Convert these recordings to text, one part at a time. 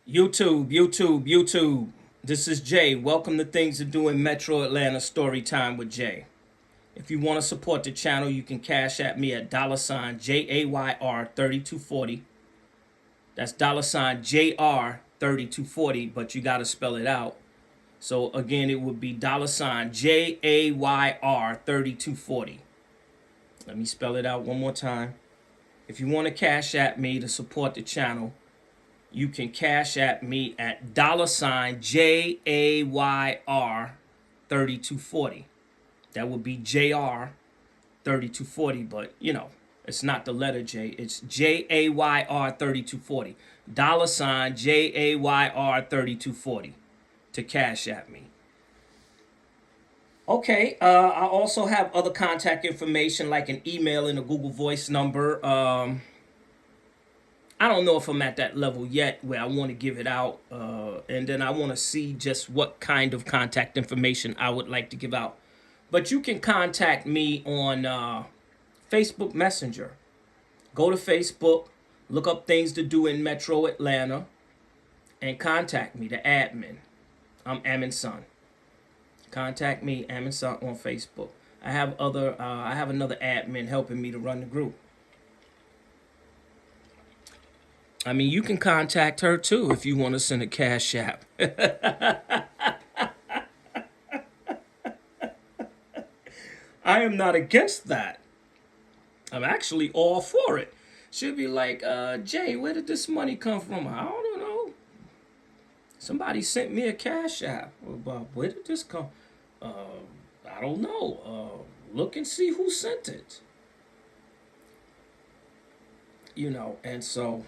YouTube. This is Jay. Welcome to Things to Do in Metro Atlanta Story Time with Jay. If you want to support the channel, you can cash at me at $ JAYR 3240. That's $JR 3240, but you got to spell it out. So again, it would be $JAYR 3240. Let me spell it out one more time. If you want to cash at me to support the channel, you can cash at me at $JAYR 3240. That would be JR 3240, but it's not the letter J. It's JAYR 3240. $JAYR 3240 to cash at me. Okay, I also have other contact information like an email and a Google Voice number. I don't know if I'm at that level yet where I want to give it out. And then I want to see just what kind of contact information I would like to give out. But you can contact me on Facebook Messenger. Go to Facebook, look up Things to Do in Metro Atlanta, and contact me, the admin. I'm Amin Son. Contact me, Amin Son, on Facebook. I have another admin helping me to run the group. I mean, you can contact her too if you want to send a cash app. I am not against that. I'm actually all for it. She'll be like, Jay, where did this money come from? I don't know. Somebody sent me a cash app. Well, where did this come? I don't know. Look and see who sent it. And so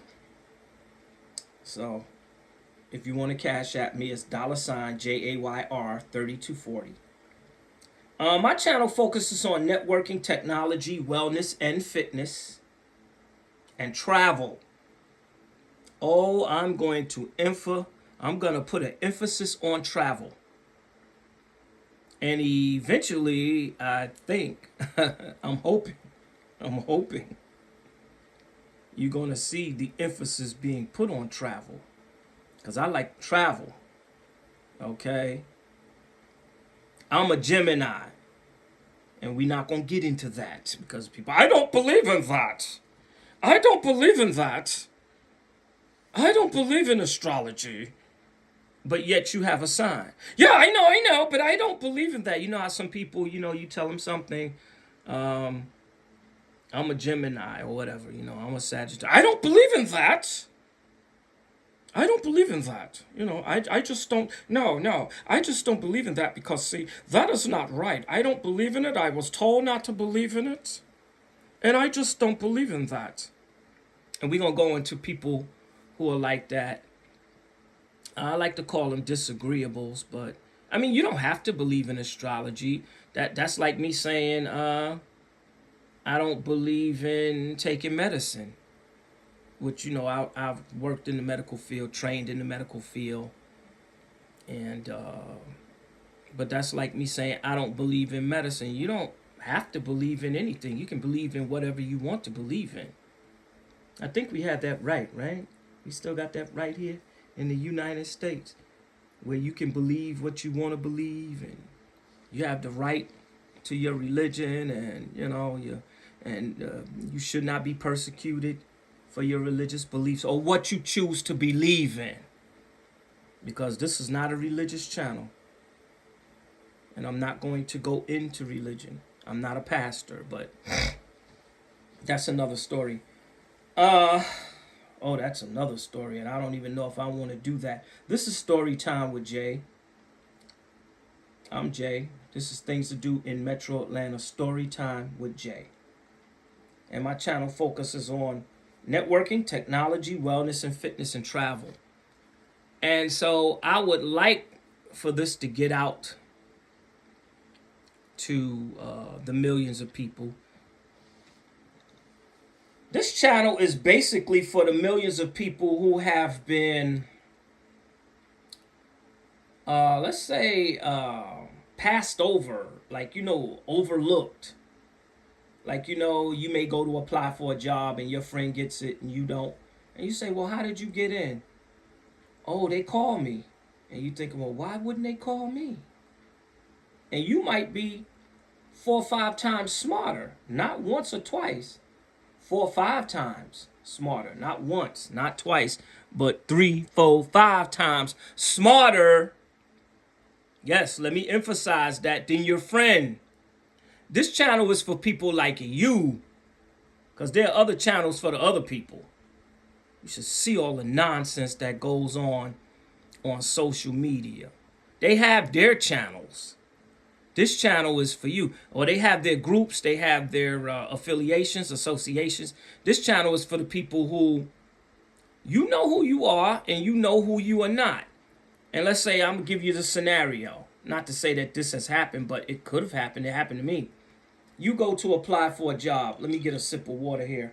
if you want to cash at me, it's $JAYR 3240. My channel focuses on networking, technology, wellness, and fitness, and travel. Oh, I'm going to put an emphasis on travel. And eventually, I think, I'm hoping, you're going to see the emphasis being put on travel. Because I like travel. Okay? I'm a Gemini. And we're not going to get into that. Because people, I don't believe in that. I don't believe in that. I don't believe in astrology. But yet you have a sign. Yeah, I know. But I don't believe in that. You know how some people, you tell them something. I'm a Gemini or whatever, I'm a Sagittarius. I don't believe in that. I don't believe in that. I just don't. No. I just don't believe in that because, see, that is not right. I don't believe in it. I was told not to believe in it. And I just don't believe in that. And we're going to go into people who are like that. I like to call them disagreeables, but I mean, you don't have to believe in astrology. That's like me saying, I don't believe in taking medicine, which, I've worked in the medical field, trained in the medical field. And, but that's like me saying, I don't believe in medicine. You don't have to believe in anything. You can believe in whatever you want to believe in. I think we had that right? We still got that right here in the United States, where you can believe what you want to believe, and you have the right to your religion, and, you should not be persecuted for your religious beliefs or what you choose to believe in. Because this is not a religious channel. And I'm not going to go into religion. I'm not a pastor, but that's another story. That's another story, and I don't even know if I want to do that. This is Story Time with Jay. I'm Jay. This is Things to Do in Metro Atlanta, Story Time with Jay. And my channel focuses on networking, technology, wellness, and fitness, and travel. And so I would like for this to get out to the millions of people. This channel is basically for the millions of people who have been, let's say, passed over, overlooked. You may go to apply for a job and your friend gets it and you don't. And you say, well, how did you get in? Oh, they call me. And you think, well, why wouldn't they call me? And you might be 4 or 5 times smarter, not once or twice, 4 or 5 times smarter, not once, not twice, but 3, 4, 5 times smarter. Yes, let me emphasize that, than your friend. This channel is for people like you, because there are other channels for the other people. You should see all the nonsense that goes on social media. They have their channels. This channel is for you. Or they have their groups, they have their affiliations, associations. This channel is for the people who you know who you are and you know who you are not. And let's say I'm going to give you the scenario. Not to say that this has happened, but it could have happened. It happened to me. You go to apply for a job. Let me get a sip of water here.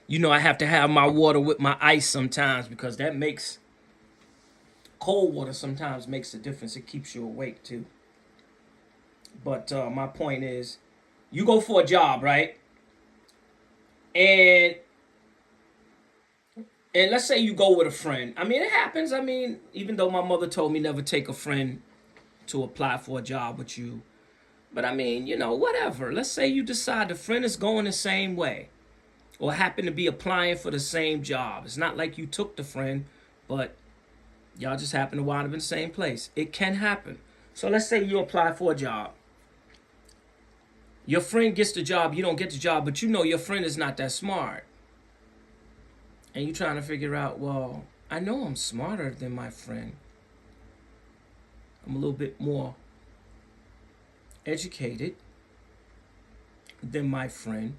You know I have to have my water with my ice sometimes because that makes cold water sometimes makes a difference. It keeps you awake too. But my point is, you go for a job, right? And let's say you go with a friend. I mean, it happens. I mean, even though my mother told me never take a friend to apply for a job with you, but I mean, whatever. Let's say you decide the friend is going the same way, or happen to be applying for the same job. It's not like you took the friend, but y'all just happen to wind up in the same place. It can happen. So let's say you apply for a job. Your friend gets the job, you don't get the job, but you know your friend is not that smart. And you're trying to figure out, well, I know I'm smarter than my friend. I'm a little bit more educated than my friend.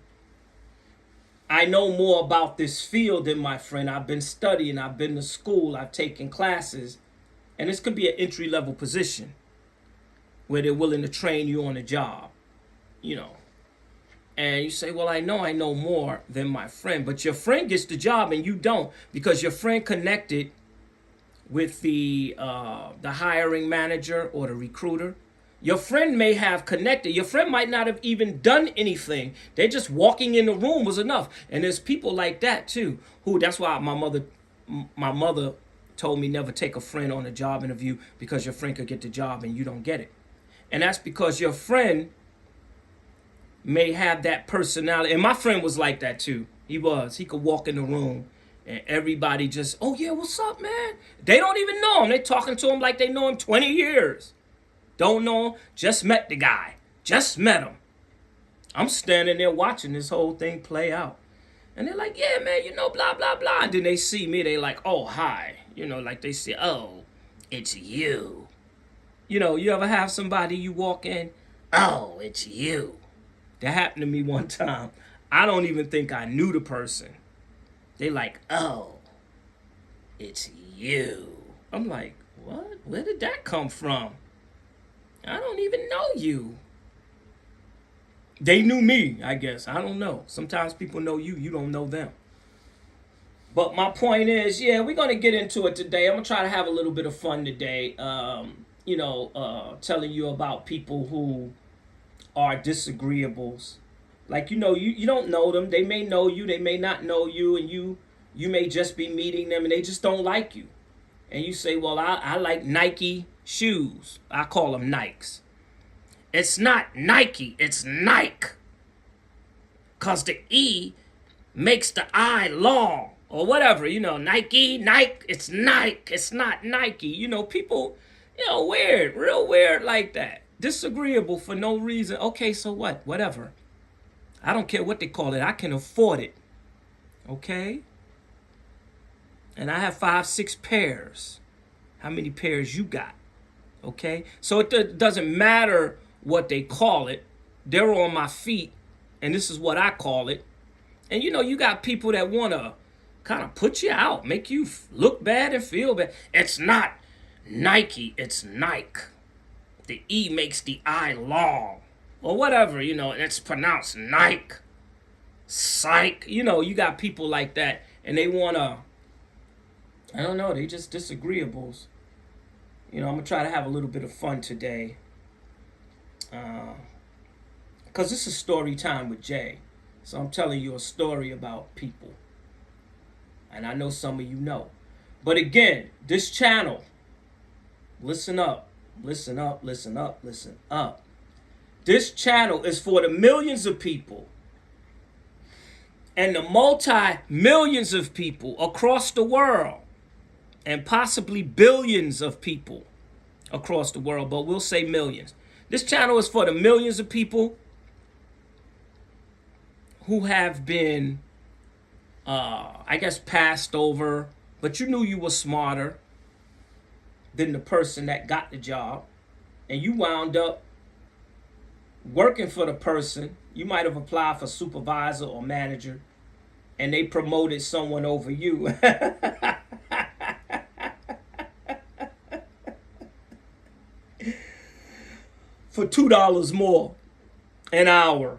I know more about this field than my friend. I've been studying, I've been to school, I've taken classes. And this could be an entry level position where they're willing to train you on the job, And you say, well, I know more than my friend. But your friend gets the job and you don't, because your friend connected with the hiring manager or the recruiter. Your friend may have connected. Your friend might not have even done anything. They're just walking in the room was enough. And there's people like that too. That's why my mother told me never take a friend on a job interview, because your friend could get the job and you don't get it. And that's because your friend may have that personality. And my friend was like that too. He could walk in the room and everybody just, oh yeah, what's up, man? They don't even know him. They talking to him like they know him 20 years. Don't know him, just met the guy. Just met him. I'm standing there watching this whole thing play out. And they're like, yeah, man, blah, blah, blah. And then they see me, they like, oh, hi. Like they say, oh, it's you. You ever have somebody you walk in, oh, it's you. That happened to me one time. I don't even think I knew the person. They like, oh, it's you. I'm like, what? Where did that come from? I don't even know you. They knew me, I guess. I don't know. Sometimes people know you, you don't know them. But my point is, yeah, we're going to get into it today. I'm going to try to have a little bit of fun today. Telling you about people who are disagreeables. Like, you don't know them. They may know you, they may not know you, and you may just be meeting them and they just don't like you. And you say, well, I like Nike shoes. I call them Nikes. It's not Nike, it's Nike. Because the E makes the I long. Or whatever, Nike, it's Nike. It's not Nike. People, weird, real weird like that. Disagreeable for no reason. Okay, so what? Whatever. I don't care what they call it. I can afford it. Okay? And I have 5, 6 pairs. How many pairs you got? Okay? So it doesn't matter what they call it. They're on my feet, and this is what I call it. And you got people that want to kind of put you out, make you look bad and feel bad. It's not Nike, it's Nike. The E makes the I long. Or whatever, and it's pronounced Nike. Psych. You got people like that, and they want to, I don't know, they just disagreeables. I'm going to try to have a little bit of fun today. Because this is story time with Jay. So I'm telling you a story about people. And I know some of you know. But again, this channel, listen up, listen up, listen up, listen up. This channel is for the millions of people and the multi-millions of people across the world and possibly billions of people across the world, but we'll say millions. This channel is for the millions of people who have been, I guess, passed over, but you knew you were smarter than the person that got the job, and you wound up working for the person. You might have applied for supervisor or manager, and they promoted someone over you. For $2 more an hour.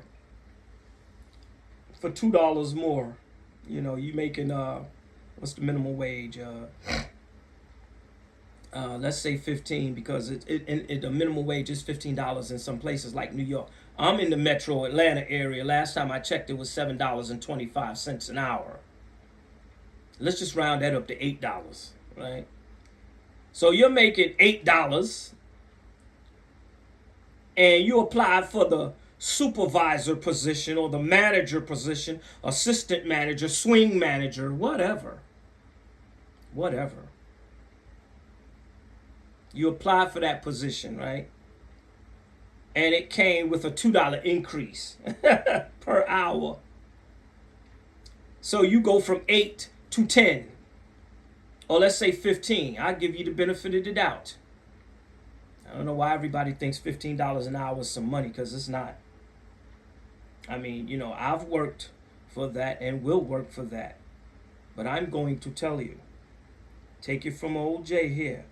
For $2 more. You know, you making what's the minimum wage? Let's say 15, because the minimum wage is $15 in some places like New York. I'm in the metro Atlanta area. Last time I checked, it was $7.25 an hour. Let's just round that up to $8, right? So you're making $8, and you apply for the supervisor position or the manager position, assistant manager, swing manager, whatever. You apply for that position, right? And it came with a $2 increase per hour. So you go from 8 to 10, or let's say 15. I'll give you the benefit of the doubt. I don't know why everybody thinks $15 an hour is some money, because it's not. I mean, you know, I've worked for that and will work for that. But I'm going to tell you, take it from old Jay here.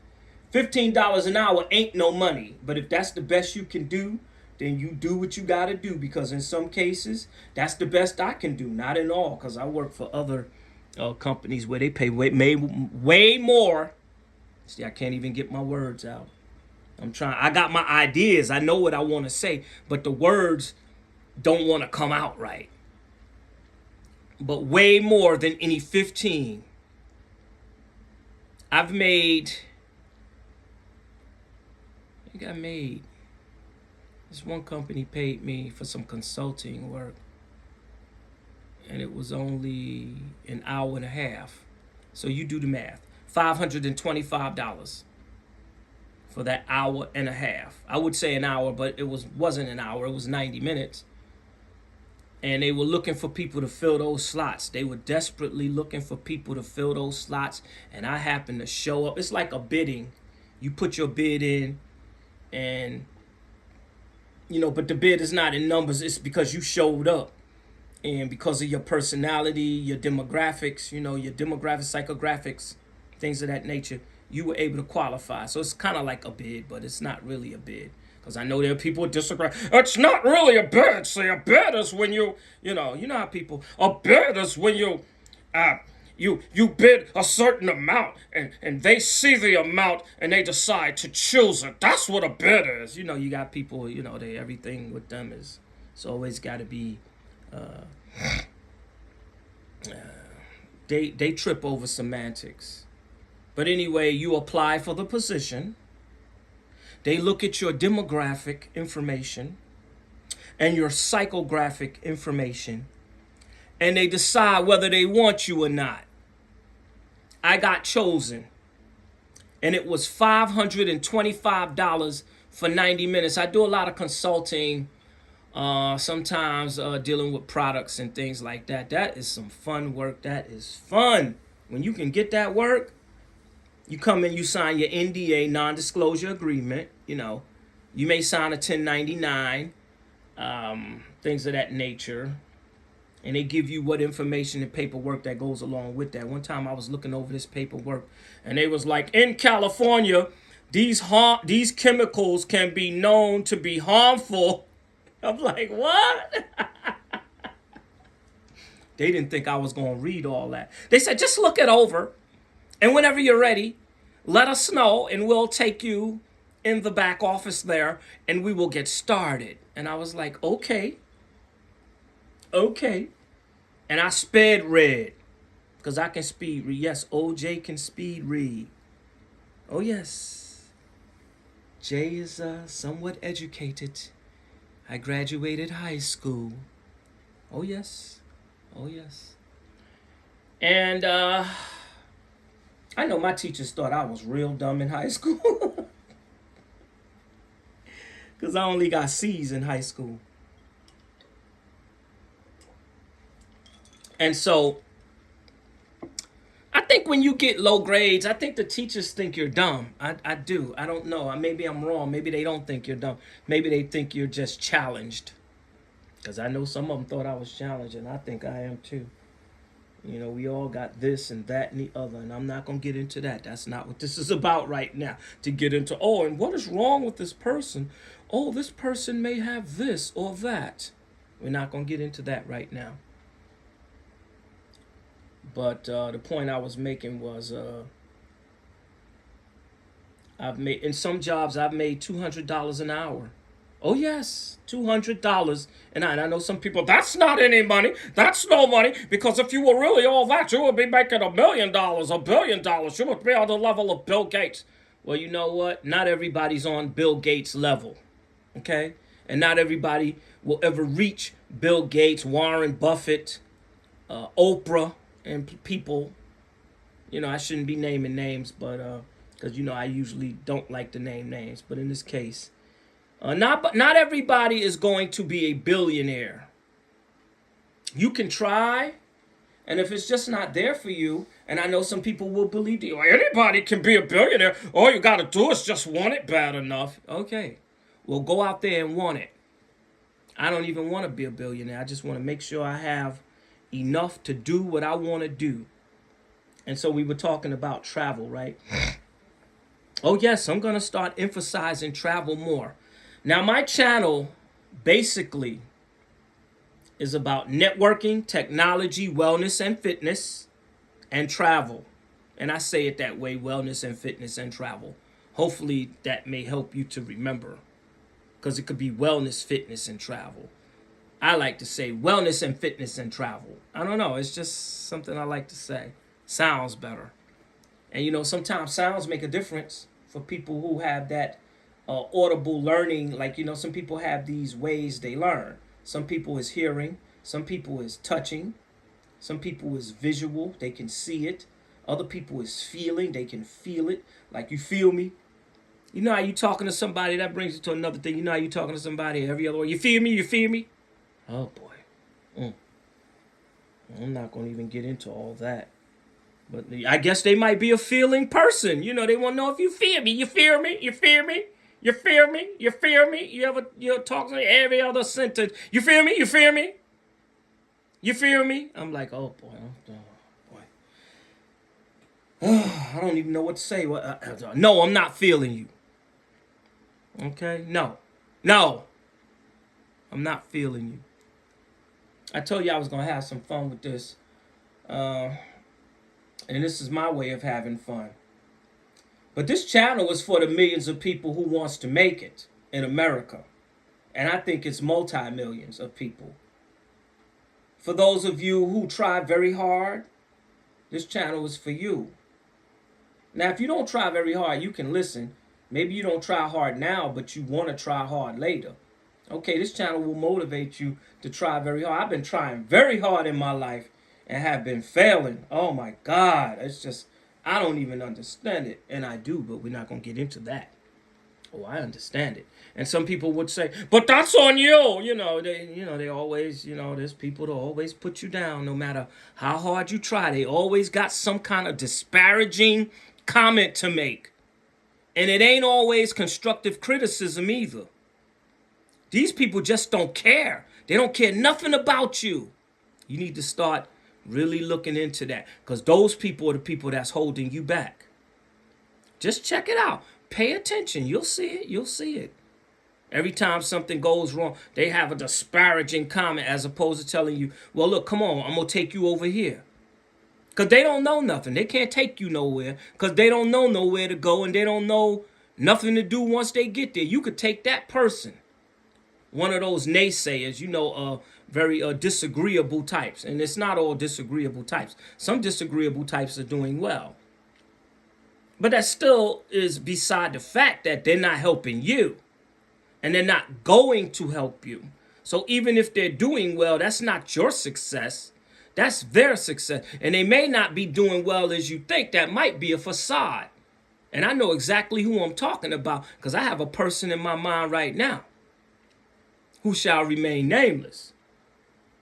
$15 an hour ain't no money, but if that's the best you can do, then you do what you got to do, because in some cases, that's the best I can do. Not in all, because I work for other companies where they pay way more. See, I can't even get my words out. I got my ideas. I know what I want to say, but the words don't want to come out right. But way more than any 15. I've made, this one company paid me for some consulting work, and it was only an hour and a half. So you do the math. $525 for that hour and a half. I would say an hour, but it wasn't an hour. It was 90 minutes. And they were looking for people to fill those slots. They were desperately looking for people to fill those slots. And I happened to show up. It's like a bidding. You put your bid in, and, you know, but the bid is not in numbers. It's because you showed up. And because of your personality, your demographics, you know, your demographics, psychographics, things of that nature, you were able to qualify. So it's kind of like a bid, but it's not really a bid. Because I know there are people who disagree. It's not really a bid. See, a bid is when you know how people, a bid is when you bid a certain amount, and they see the amount and they decide to choose it. That's what a bid is. You know, you got people, you know, everything with them is, it's always got to be, they trip over semantics. But anyway, you apply for the position. They look at your demographic information and your psychographic information, and they decide whether they want you or not. I got chosen, and it was $525 for 90 minutes. I do a lot of consulting, sometimes dealing with products and things like that. That is some fun work. That is fun. When you can get that work, you come in, you sign your NDA, non-disclosure agreement. You know, you may sign a 1099, things of that nature. And they give you what information and paperwork that goes along with that. One time I was looking over this paperwork, and they was like, in California, these chemicals can be known to be harmful. I'm like, what? They didn't think I was going to read all that. They said, just look it over. And whenever you're ready, let us know, and we'll take you in the back office there, and we will get started. And I was like, okay. And I sped read, because I can speed read. Yes, OJ can speed read. Oh, yes. Jay is somewhat educated. I graduated high school. Oh, yes. Oh, yes. And I know my teachers thought I was real dumb in high school because I only got C's in high school. And so I think when you get low grades, I think the teachers think you're dumb. I do. I don't know. Maybe I'm wrong. Maybe they don't think you're dumb. Maybe they think you're just challenged. Because I know some of them thought I was challenged, and I think I am too. You know, we all got this and that and the other, and I'm not going to get into that. That's not what this is about right now. To get into, oh, and what is wrong with this person? Oh, this person may have this or that. We're not going to get into that right now. But the point I was making was I've made, in some jobs, I've made $200 an hour. Oh, yes, $200. And I know some people, that's not any money. That's no money. Because if you were really all that, you would be making $1 million, $1 billion. You would be on the level of Bill Gates. Well, you know what? Not everybody's on Bill Gates' level. Okay? And not everybody will ever reach Bill Gates, Warren Buffett, Oprah, and people. You know, I shouldn't be naming names, but because you know I usually don't like to name names. But in this case, not everybody is going to be a billionaire. You can try, and if it's just not there for you, and I know some people will believe that anybody can be a billionaire. All you got to do is just want it bad enough. Okay, well, go out there and want it. I don't even want to be a billionaire. I just want to make sure I have enough to do what I want to do. And so we were talking about travel, right? Oh, yes, I'm going to start emphasizing travel more. Now, my channel basically is about networking, technology, wellness, and fitness, and travel. And I say it that way, wellness and fitness and travel. Hopefully that may help you to remember, because it could be wellness, fitness, and travel. I like to say wellness and fitness and travel. I don't know. It's just something I like to say. Sounds better. And you know, sometimes sounds make a difference for people who have that audible learning. Like, you know, some people have these ways they learn. Some people is hearing. Some people is touching. Some people is visual. They can see it. Other people is feeling. They can feel it. Like, you feel me? You know how you talking to somebody? That brings you to another thing. You know how you talking to somebody every other way? You feel me? You feel me? Oh, boy. I'm not going to even get into all that. But I guess they might be a feeling person. You know, they want to know if you feel me. You feel me? You feel me? You feel me? You feel me? You ever talk to me every other sentence? You feel me? You feel me? You feel me? I'm like, oh, boy. I don't even know what to say. No, I'm not feeling you. Okay? No. I'm not feeling you. I told you I was going to have some fun with this. And this is my way of having fun. But this channel is for the millions of people who wants to make it in America. And I think it's multi-millions of people. For those of you who try very hard, this channel is for you. Now, if you don't try very hard, you can listen. Maybe you don't try hard now, but you want to try hard later. Okay, this channel will motivate you to try very hard. I've been trying very hard in my life and have been failing. Oh my God. It's just, I don't even understand it. And I do, but we're not going to get into that. Oh, I understand it. And some people would say, but that's on you. They always, there's people that always put you down no matter how hard you try. They always got some kind of disparaging comment to make. And it ain't always constructive criticism either. These people just don't care. They don't care nothing about you. You need to start really looking into that, because those people are the people that's holding you back. Just check it out. Pay attention. You'll see it. You'll see it. Every time something goes wrong, they have a disparaging comment as opposed to telling you, well, look, come on, I'm going to take you over here. Because they don't know nothing. They can't take you nowhere because they don't know nowhere to go, and they don't know nothing to do once they get there. You could take that person, one of those naysayers, very disagreeable types. And it's not all disagreeable types. Some disagreeable types are doing well. But that still is beside the fact that they're not helping you. And they're not going to help you. So even if they're doing well, that's not your success. That's their success. And they may not be doing well as you think. That might be a facade. And I know exactly who I'm talking about because I have a person in my mind right now who shall remain nameless.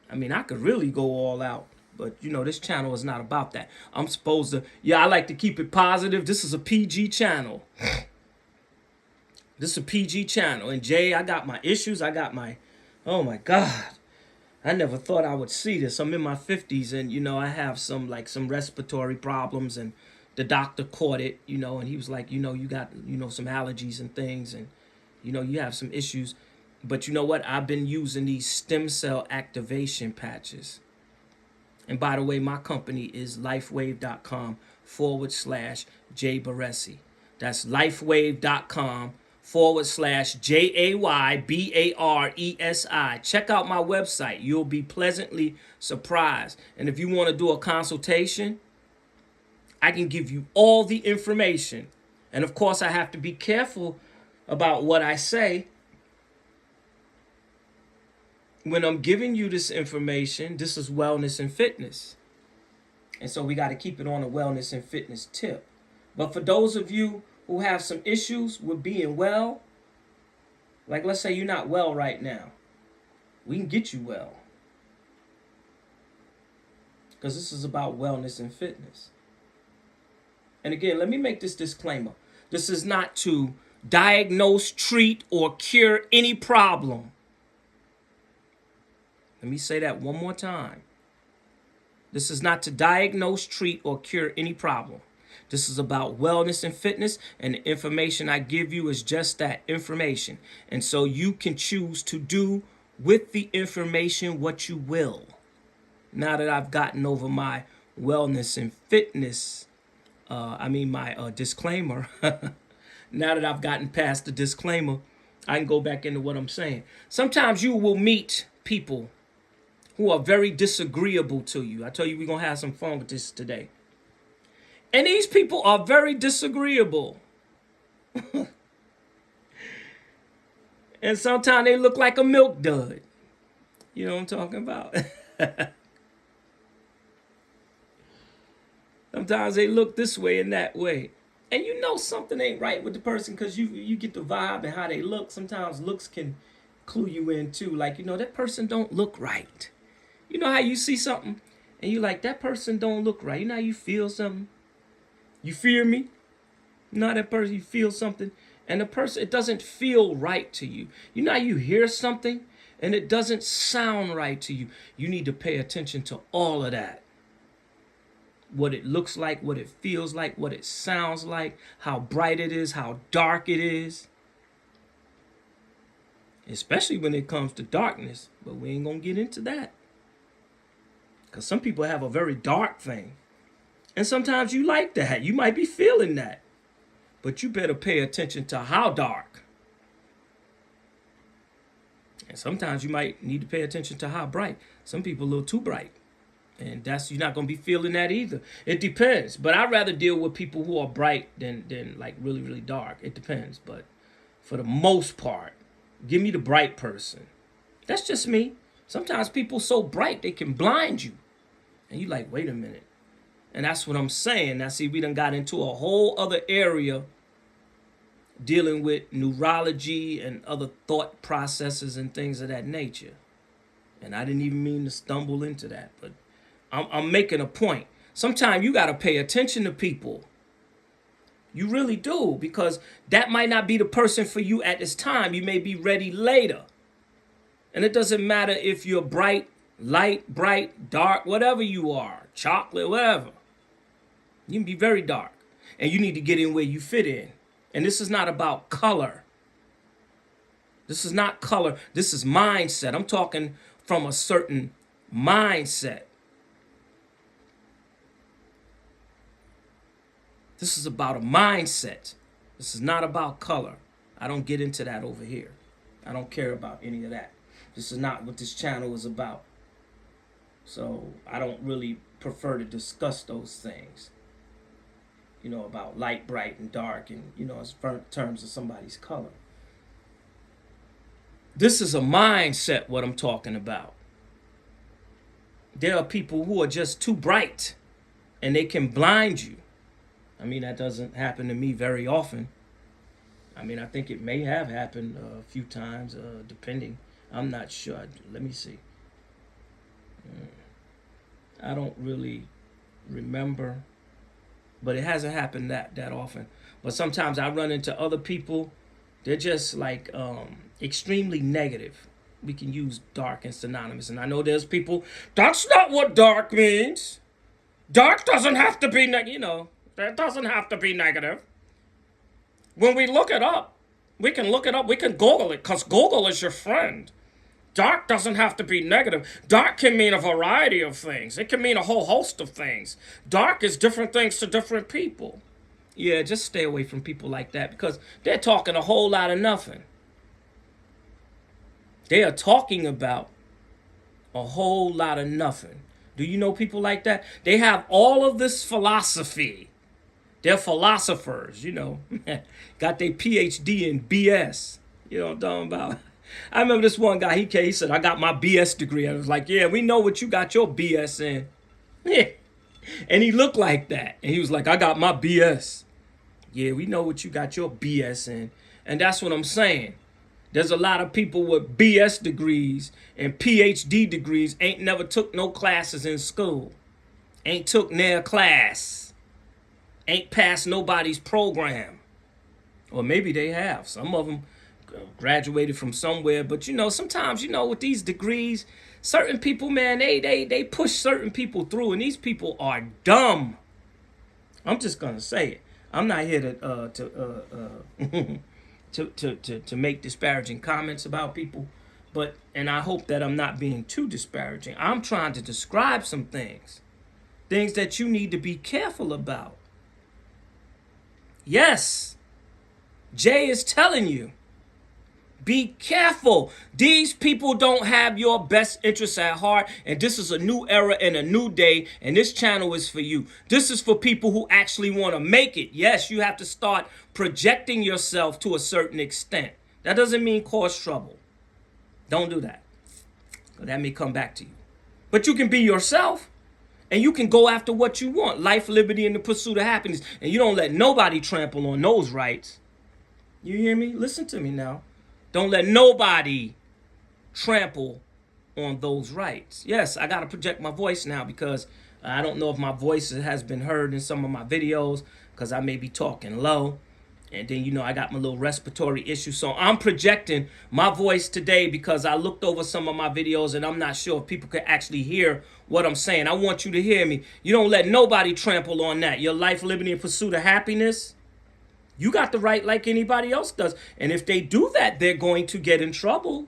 I mean, I could really go all out. But, this channel is not about that. I'm supposed to, I like to keep it positive. This is a PG channel. This is a PG channel. And Jay, I got my issues. I got my, oh my God. I never thought I would see this. I'm in my 50s and, I have some respiratory problems and the doctor caught it, and he was like, you got, some allergies and things and, you have some issues. But you know what? I've been using these stem cell activation patches. And by the way, my company is lifewave.com/Jay Baresi. That's lifewave.com/JAYBARESI. Check out my website. You'll be pleasantly surprised. And if you want to do a consultation, I can give you all the information. And of course, I have to be careful about what I say. When I'm giving you this information, this is wellness and fitness. And so we got to keep it on a wellness and fitness tip. But for those of you who have some issues with being well, like let's say you're not well right now, we can get you well. Because this is about wellness and fitness. And again, let me make this disclaimer. This is not to diagnose, treat, or cure any problem. Let me say that one more time. This is not to diagnose, treat, or cure any problem. This is about wellness and fitness, and the information I give you is just that, information. And so you can choose to do with the information what you will. Now that I've gotten over my wellness and fitness, my disclaimer, now that I've gotten past the disclaimer, I can go back into what I'm saying. Sometimes you will meet people who are very disagreeable to you. I tell you, we're going to have some fun with this today. And these people are very disagreeable. And sometimes they look like a milk dud. You know what I'm talking about? Sometimes they look this way and that way. And you know something ain't right with the person because you get the vibe and how they look. Sometimes looks can clue you in too. Like, that person don't look right. You know how you see something and you like, that person don't look right. You know how you feel something? You fear me? Not that person, you feel something. And the person, it doesn't feel right to you. You know how you hear something and it doesn't sound right to you. You need to pay attention to all of that. What it looks like, what it feels like, what it sounds like, how bright it is, how dark it is. Especially when it comes to darkness. But we ain't going to get into that. Because some people have a very dark thing. And sometimes you like that. You might be feeling that. But you better pay attention to how dark. And sometimes you might need to pay attention to how bright. Some people a little too bright. And you're not going to be feeling that either. It depends. But I'd rather deal with people who are bright than like really, really dark. It depends. But for the most part, give me the bright person. That's just me. Sometimes people so bright they can blind you. And you like, wait a minute. And that's what I'm saying. Now, see, we done got into a whole other area dealing with neurology and other thought processes and things of that nature. And I didn't even mean to stumble into that. But I'm making a point. Sometimes you got to pay attention to people. You really do. Because that might not be the person for you at this time. You may be ready later. And it doesn't matter if you're bright, light, bright, dark, whatever you are, chocolate, whatever. You can be very dark. And you need to get in where you fit in. And this is not about color. This is not color. This is mindset. I'm talking from a certain mindset. This is about a mindset. This is not about color. I don't get into that over here. I don't care about any of that. This is not what this channel is about. So I don't really prefer to discuss those things. About light, bright, and dark, and as terms of somebody's color. This is a mindset, what I'm talking about. There are people who are just too bright and they can blind you. I mean, that doesn't happen to me very often. I mean, I think it may have happened a few times, depending. I'm not sure. Let me see. I don't really remember, but it hasn't happened that often. But sometimes I run into other people. They're just like extremely negative. We can use dark and synonymous. And I know there's people, that's not what dark means. Dark doesn't have to be, that doesn't have to be negative. When we look it up, we can look it up. We can Google it, because Google is your friend. Dark doesn't have to be negative. Dark can mean a variety of things. It can mean a whole host of things. Dark is different things to different people. Yeah, just stay away from people like that, because they're talking a whole lot of nothing. They are talking about a whole lot of nothing. Do you know people like that? They have all of this philosophy. They're philosophers, got their PhD in BS. You know what I'm talking about? I remember this one guy, he said, I got my BS degree. I was like, yeah, we know what you got your BS in. Yeah. And he looked like that. And he was like, I got my BS. Yeah, we know what you got your BS in. And that's what I'm saying. There's a lot of people with BS degrees and PhD degrees ain't never took no classes in school. Ain't took their class. Ain't passed nobody's program. Or maybe they have. Some of them graduated from somewhere. But, sometimes, with these degrees, certain people, man, they push certain people through. And these people are dumb. I'm just going to say it. I'm not here to make disparaging comments about people, and I hope that I'm not being too disparaging. I'm trying to describe some things that you need to be careful about. Yes, Jay is telling you, be careful. These people don't have your best interests at heart, and this is a new era and a new day, and this channel is for you. This is for people who actually want to make it. Yes, you have to start projecting yourself to a certain extent. That doesn't mean cause trouble. Don't do that. That may come back to you. But you can be yourself, and you can go after what you want. Life, liberty, and the pursuit of happiness. And you don't let nobody trample on those rights. You hear me? Listen to me now. Don't let nobody trample on those rights. Yes, I got to project my voice now, because I don't know if my voice has been heard in some of my videos, because I may be talking low. And then, I got my little respiratory issue. So I'm projecting my voice today because I looked over some of my videos and I'm not sure if people could actually hear what I'm saying. I want you to hear me. You don't let nobody trample on that. Your life, liberty, and pursuit of happiness. You got the right like anybody else does. And if they do that, they're going to get in trouble.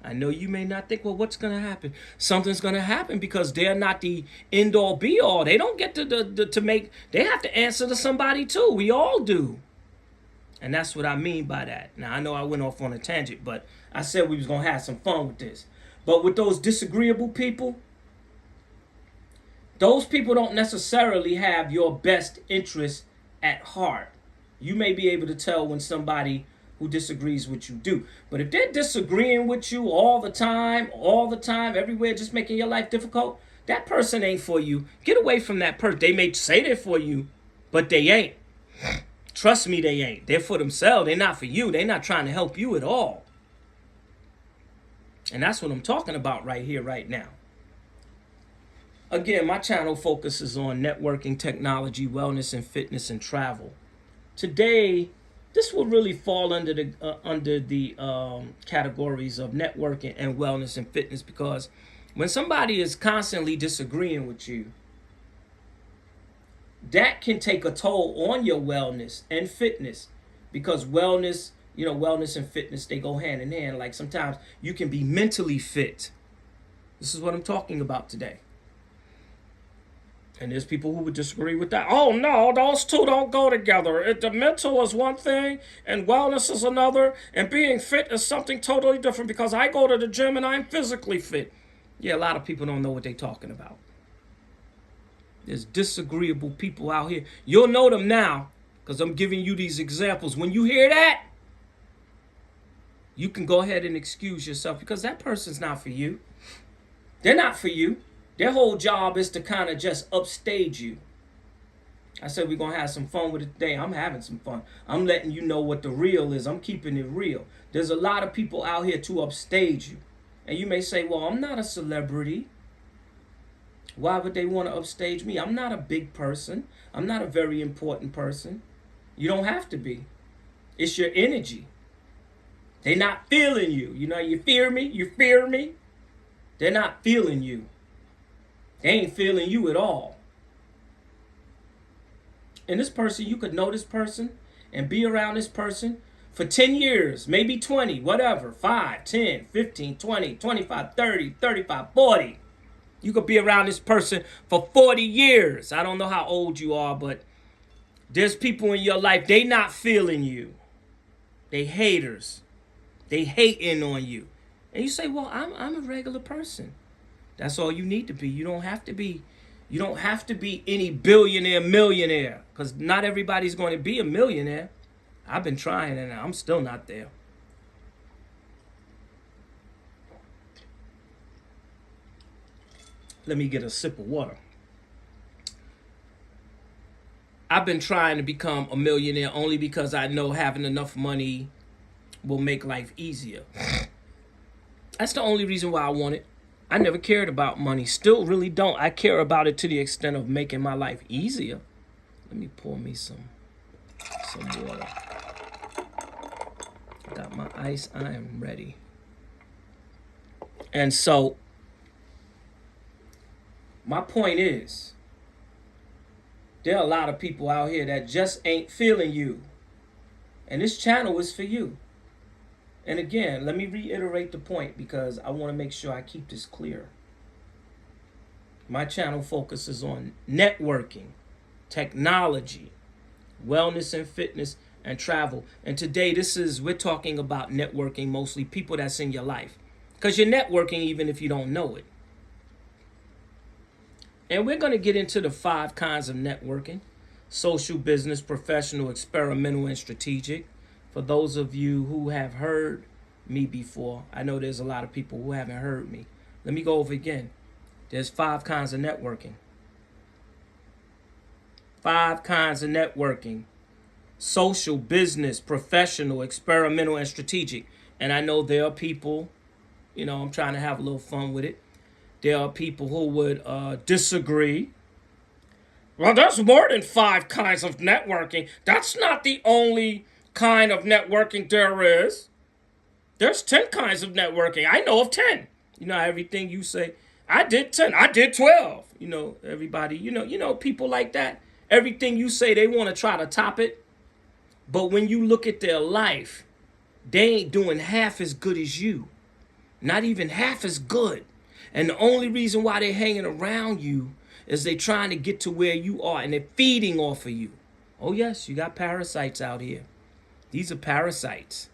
I know you may not think, well, what's going to happen? Something's going to happen, because they're not the end all be all. They don't get to make, they have to answer to somebody too. We all do. And that's what I mean by that. Now, I know I went off on a tangent, but I said we was going to have some fun with this. But with those disagreeable people, those people don't necessarily have your best interest at heart. You may be able to tell when somebody who disagrees with you do. But if they're disagreeing with you all the time, everywhere, just making your life difficult, that person ain't for you. Get away from that person. They may say they're for you, but they ain't. Trust me, they ain't. They're for themselves. They're not for you. They're not trying to help you at all. And that's what I'm talking about right here, right now. Again, my channel focuses on networking, technology, wellness, and fitness and travel. Today, this will really fall under the categories of networking and wellness and fitness, because when somebody is constantly disagreeing with you, that can take a toll on your wellness and fitness, because wellness and fitness, they go hand in hand. Like sometimes you can be mentally fit. This is what I'm talking about today. And there's people who would disagree with that. Oh no, those two don't go together. The mental is one thing and wellness is another, and being fit is something totally different because I go to the gym and I'm physically fit. Yeah, a lot of people don't know what they're talking about. There's disagreeable people out here. You'll know them now because I'm giving you these examples. When you hear that, you can go ahead and excuse yourself because that person's not for you. They're not for you. Their whole job is to kind of just upstage you. I said we're going to have some fun with it today. I'm having some fun. I'm letting you know what the real is. I'm keeping it real. There's a lot of people out here to upstage you. And you may say, well, I'm not a celebrity. Why would they want to upstage me? I'm not a big person. I'm not a very important person. You don't have to be. It's your energy. They're not feeling you. You know, you fear me? You fear me? They're not feeling you. They ain't feeling you at all. And this person, you could know this person and be around this person for 10 years, maybe 20, whatever, 5, 10, 15, 20, 25, 30, 35, 40. You could be around this person for 40 years. I don't know how old you are, but there's people in your life, they not feeling you. They haters. They hating on you. And you say, well, I'm a regular person. That's all you need to be. You don't have to be any billionaire, millionaire, because not everybody's going to be a millionaire. I've been trying and I'm still not there. Let me get a sip of water. I've been trying to become a millionaire only because I know having enough money will make life easier. That's the only reason why I want it. I never cared about money. Still really don't. I care about it to the extent of making my life easier. Let me pour me some water. Got my ice. I am ready. And so, my point is, there are a lot of people out here that just ain't feeling you. And this channel is for you. And again, let me reiterate the point because I want to make sure I keep this clear. My channel focuses on networking, technology, wellness and fitness, and travel. And today we're talking about networking, mostly people that's in your life. Because you're networking even if you don't know it. And we're going to get into the 5 kinds of networking: social, business, professional, experimental, and strategic. For those of you who have heard me before, I know there's a lot of people who haven't heard me. Let me go over again. There's 5 kinds of networking. 5 kinds of networking: social, business, professional, experimental, and strategic. And I know there are people, I'm trying to have a little fun with it. There are people who would disagree. Well, there's more than 5 kinds of networking. That's not the only kind of networking there is. There's 10 kinds of networking. I know of 10. Everything you say, I did 10, I did 12. Everybody, people like that. Everything you say, they want to try to top it. But when you look at their life, they ain't doing half as good as you. Not even half as good. And the only reason why they're hanging around you is they trying to get to where you are and they're feeding off of you. Oh yes, you got parasites out here. These are parasites.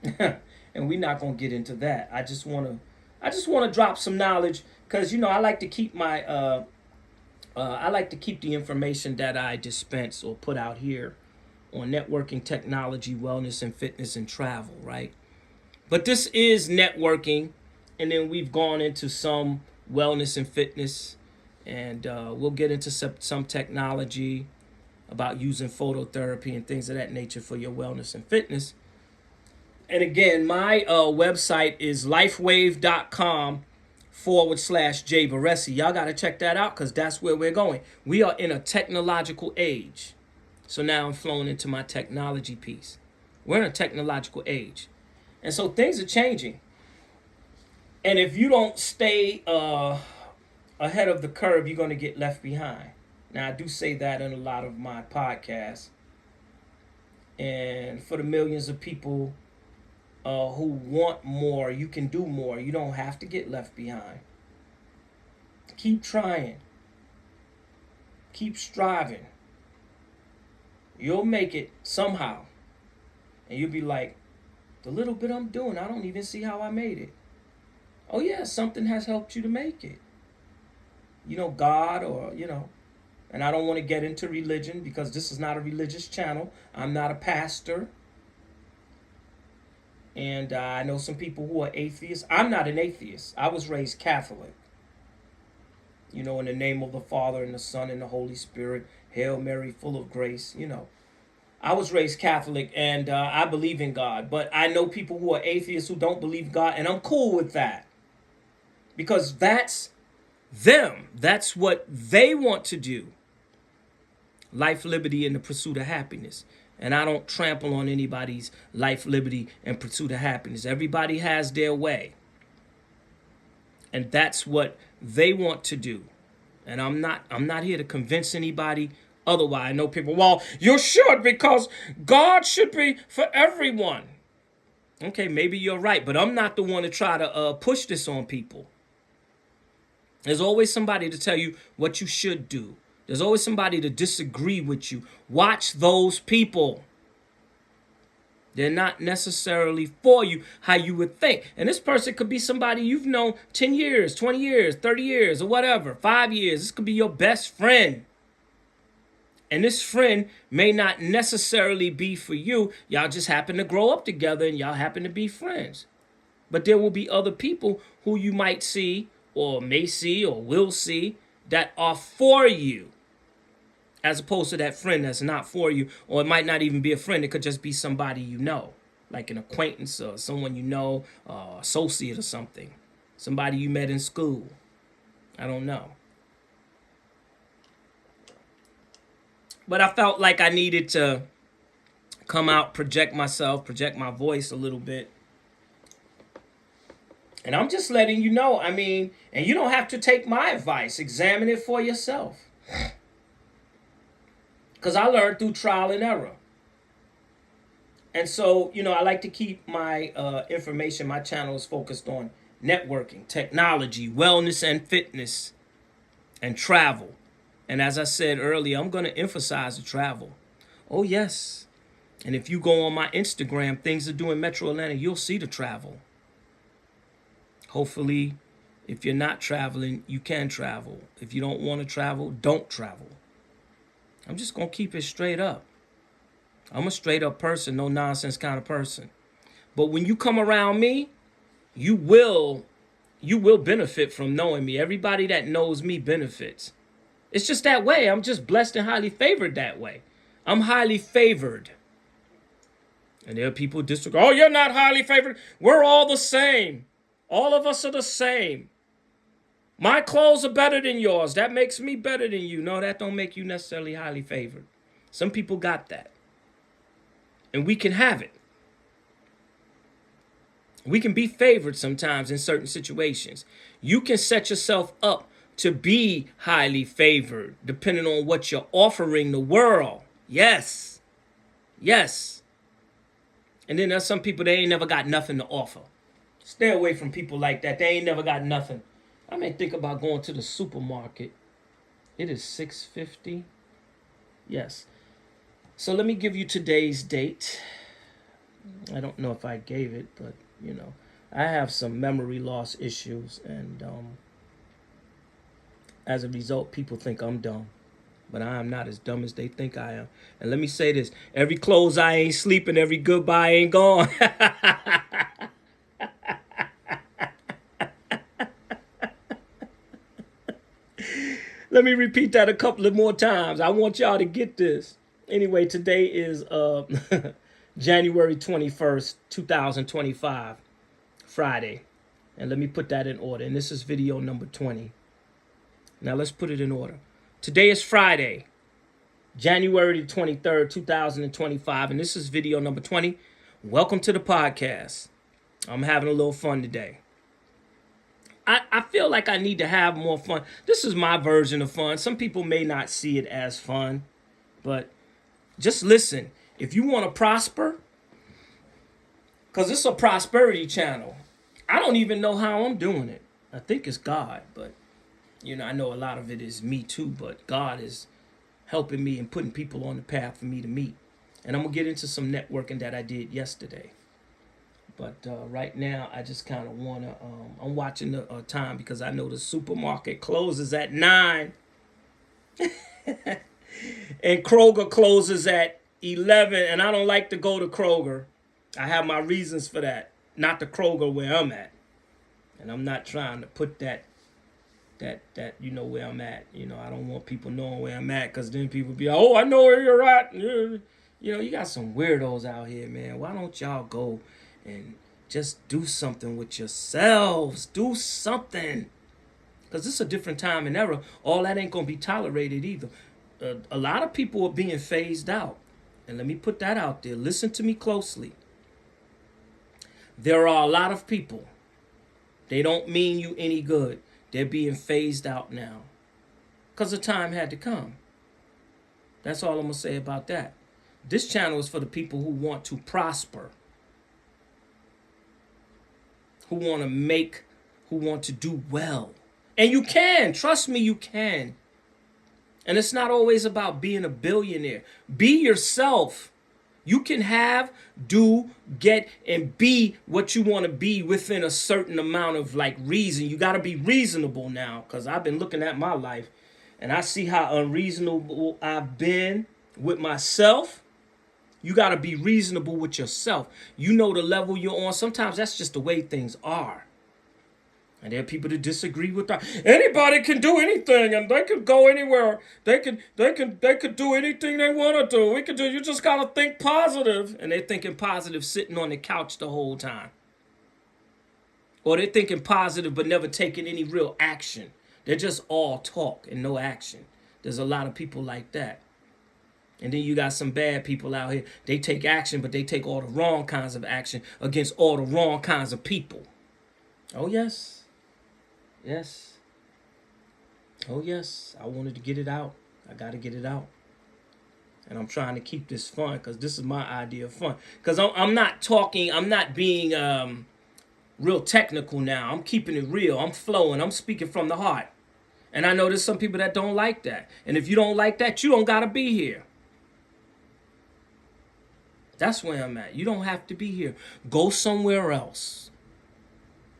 And we're not going to get into that. I just want to drop some knowledge because I like to keep my I like to keep the information that I dispense or put out here on networking, technology, wellness and fitness and travel, right? But this is networking, and then we've gone into some wellness and fitness, and we'll get into some technology about using phototherapy and things of that nature for your wellness and fitness. And again, my website is lifewave.com/Jay Baresi. Y'all got to check that out because that's where we're going. We are in a technological age. So now I'm flowing into my technology piece. We're in a technological age. And so things are changing. And if you don't stay ahead of the curve, you're going to get left behind. Now, I do say that in a lot of my podcasts. And for the millions of people who want more, you can do more. You don't have to get left behind. Keep trying. Keep striving. You'll make it somehow. And you'll be like, the little bit I'm doing, I don't even see how I made it. Oh, yeah, something has helped you to make it. God, or, and I don't want to get into religion because this is not a religious channel. I'm not a pastor. And I know some people who are atheists. I'm not an atheist. I was raised Catholic. In the name of the Father and the Son and the Holy Spirit. Hail Mary, full of grace. I was raised Catholic, and I believe in God. But I know people who are atheists who don't believe God, and I'm cool with that. Because that's them. That's what they want to do. Life, liberty, and the pursuit of happiness. And I don't trample on anybody's life, liberty, and pursuit of happiness. Everybody has their way. And that's what they want to do. And I'm not here to convince anybody otherwise. I know people, well, you should, because God should be for everyone. Okay, maybe you're right, but I'm not the one to try to push this on people. There's always somebody to tell you what you should do. There's always somebody to disagree with you. Watch those people. They're not necessarily for you how you would think. And this person could be somebody you've known 10 years, 20 years, 30 years, or whatever, 5 years. This could be your best friend. And this friend may not necessarily be for you. Y'all just happen to grow up together and y'all happen to be friends. But there will be other people who you might see or may see or will see that are for you, as opposed to that friend that's not for you. Or it might not even be a friend. It could just be somebody you know, like an acquaintance or someone you know, associate or something. Somebody you met in school. I don't know. But I felt like I needed to come out, project myself, project my voice a little bit. And I'm just letting you know, and you don't have to take my advice. Examine it for yourself. Because I learned through trial and error. And so, I like to keep my information, my channel is focused on networking, technology, wellness and fitness, and travel. And as I said earlier, I'm going to emphasize the travel. Oh, yes. And if you go on my Instagram, Things to Do in Metro Atlanta, you'll see the travel. Hopefully, if you're not traveling, you can travel. If you don't want to travel, don't travel. I'm just going to keep it straight up. I'm a straight up person, no nonsense kind of person. But when you come around me, you will benefit from knowing me. Everybody that knows me benefits. It's just that way. I'm just blessed and highly favored that way. I'm highly favored. And there are people who disagree. Oh, you're not highly favored. We're all the same. All of us are the same. My clothes are better than yours. That makes me better than you. No, that don't make you necessarily highly favored. Some people got that. And we can have it. We can be favored sometimes in certain situations. You can set yourself up to be highly favored, depending on what you're offering the world. Yes. Yes. And then there's some people, they ain't never got nothing to offer. Stay away from people like that. They ain't never got nothing. I may think about going to the supermarket. It is 6:50. Yes. So let me give you today's date. I don't know if I gave it, but, I have some memory loss issues, and as a result, people think I'm dumb. But I am not as dumb as they think I am. And let me say this. Every close I ain't sleeping, every goodbye ain't gone. Let me repeat that a couple of more times. I want y'all to get this. Anyway, today is January 21st, 2025, Friday. And let me put that in order. And this is video number 20. Now let's put it in order. Today is Friday, January 23rd, 2025. And this is video number 20. Welcome to the podcast. I'm having a little fun today. I feel like I need to have more fun. This is my version of fun. Some people may not see it as fun, but just listen. If you want to prosper, because this is a prosperity channel, I don't even know how I'm doing it. I think it's God, but I know a lot of it is me too, but God is helping me and putting people on the path for me to meet. And I'm going to get into some networking that I did yesterday. But right now, I just kind of want to, I'm watching the time because I know the supermarket closes at 9. And Kroger closes at 11. And I don't like to go to Kroger. I have my reasons for that. Not the Kroger where I'm at. And I'm not trying to put that you know where I'm at. You know, I don't want people knowing where I'm at, because then people be, oh, I know where you're at. You know, you got some weirdos out here, man. Why don't y'all go and just do something with yourselves? Do something. Because this is a different time and era. All that ain't going to be tolerated either. A lot of people are being phased out. And let me put that out there. Listen to me closely. There are a lot of people. They don't mean you any good. They're being phased out now. Because the time had to come. That's all I'm going to say about that. This channel is for the people who want to prosper. Who want to make, who want to do well. And you can. Trust me, you can. And it's not always about being a billionaire. Be yourself. You can have, do, get, and be what you want to be within a certain amount of reason. You got to be reasonable now, because I've been looking at my life and I see how unreasonable I've been with myself. You got to be reasonable with yourself. You know the level you're on. Sometimes that's just the way things are. And there are people that disagree with that. Anybody can do anything, and they can go anywhere. They could do anything they want to do. We could do. You just gotta think positive, and they're thinking positive, sitting on the couch the whole time. Or they're thinking positive, but never taking any real action. They're just all talk and no action. There's a lot of people like that. And then you got some bad people out here. They take action, but they take all the wrong kinds of action against all the wrong kinds of people. Oh yes. Yes. Oh, yes. I wanted to get it out. I got to get it out. And I'm trying to keep this fun, because this is my idea of fun. Because I'm not being real technical now. I'm keeping it real. I'm flowing. I'm speaking from the heart. And I know there's some people that don't like that. And if you don't like that, you don't got to be here. That's where I'm at. You don't have to be here. Go somewhere else.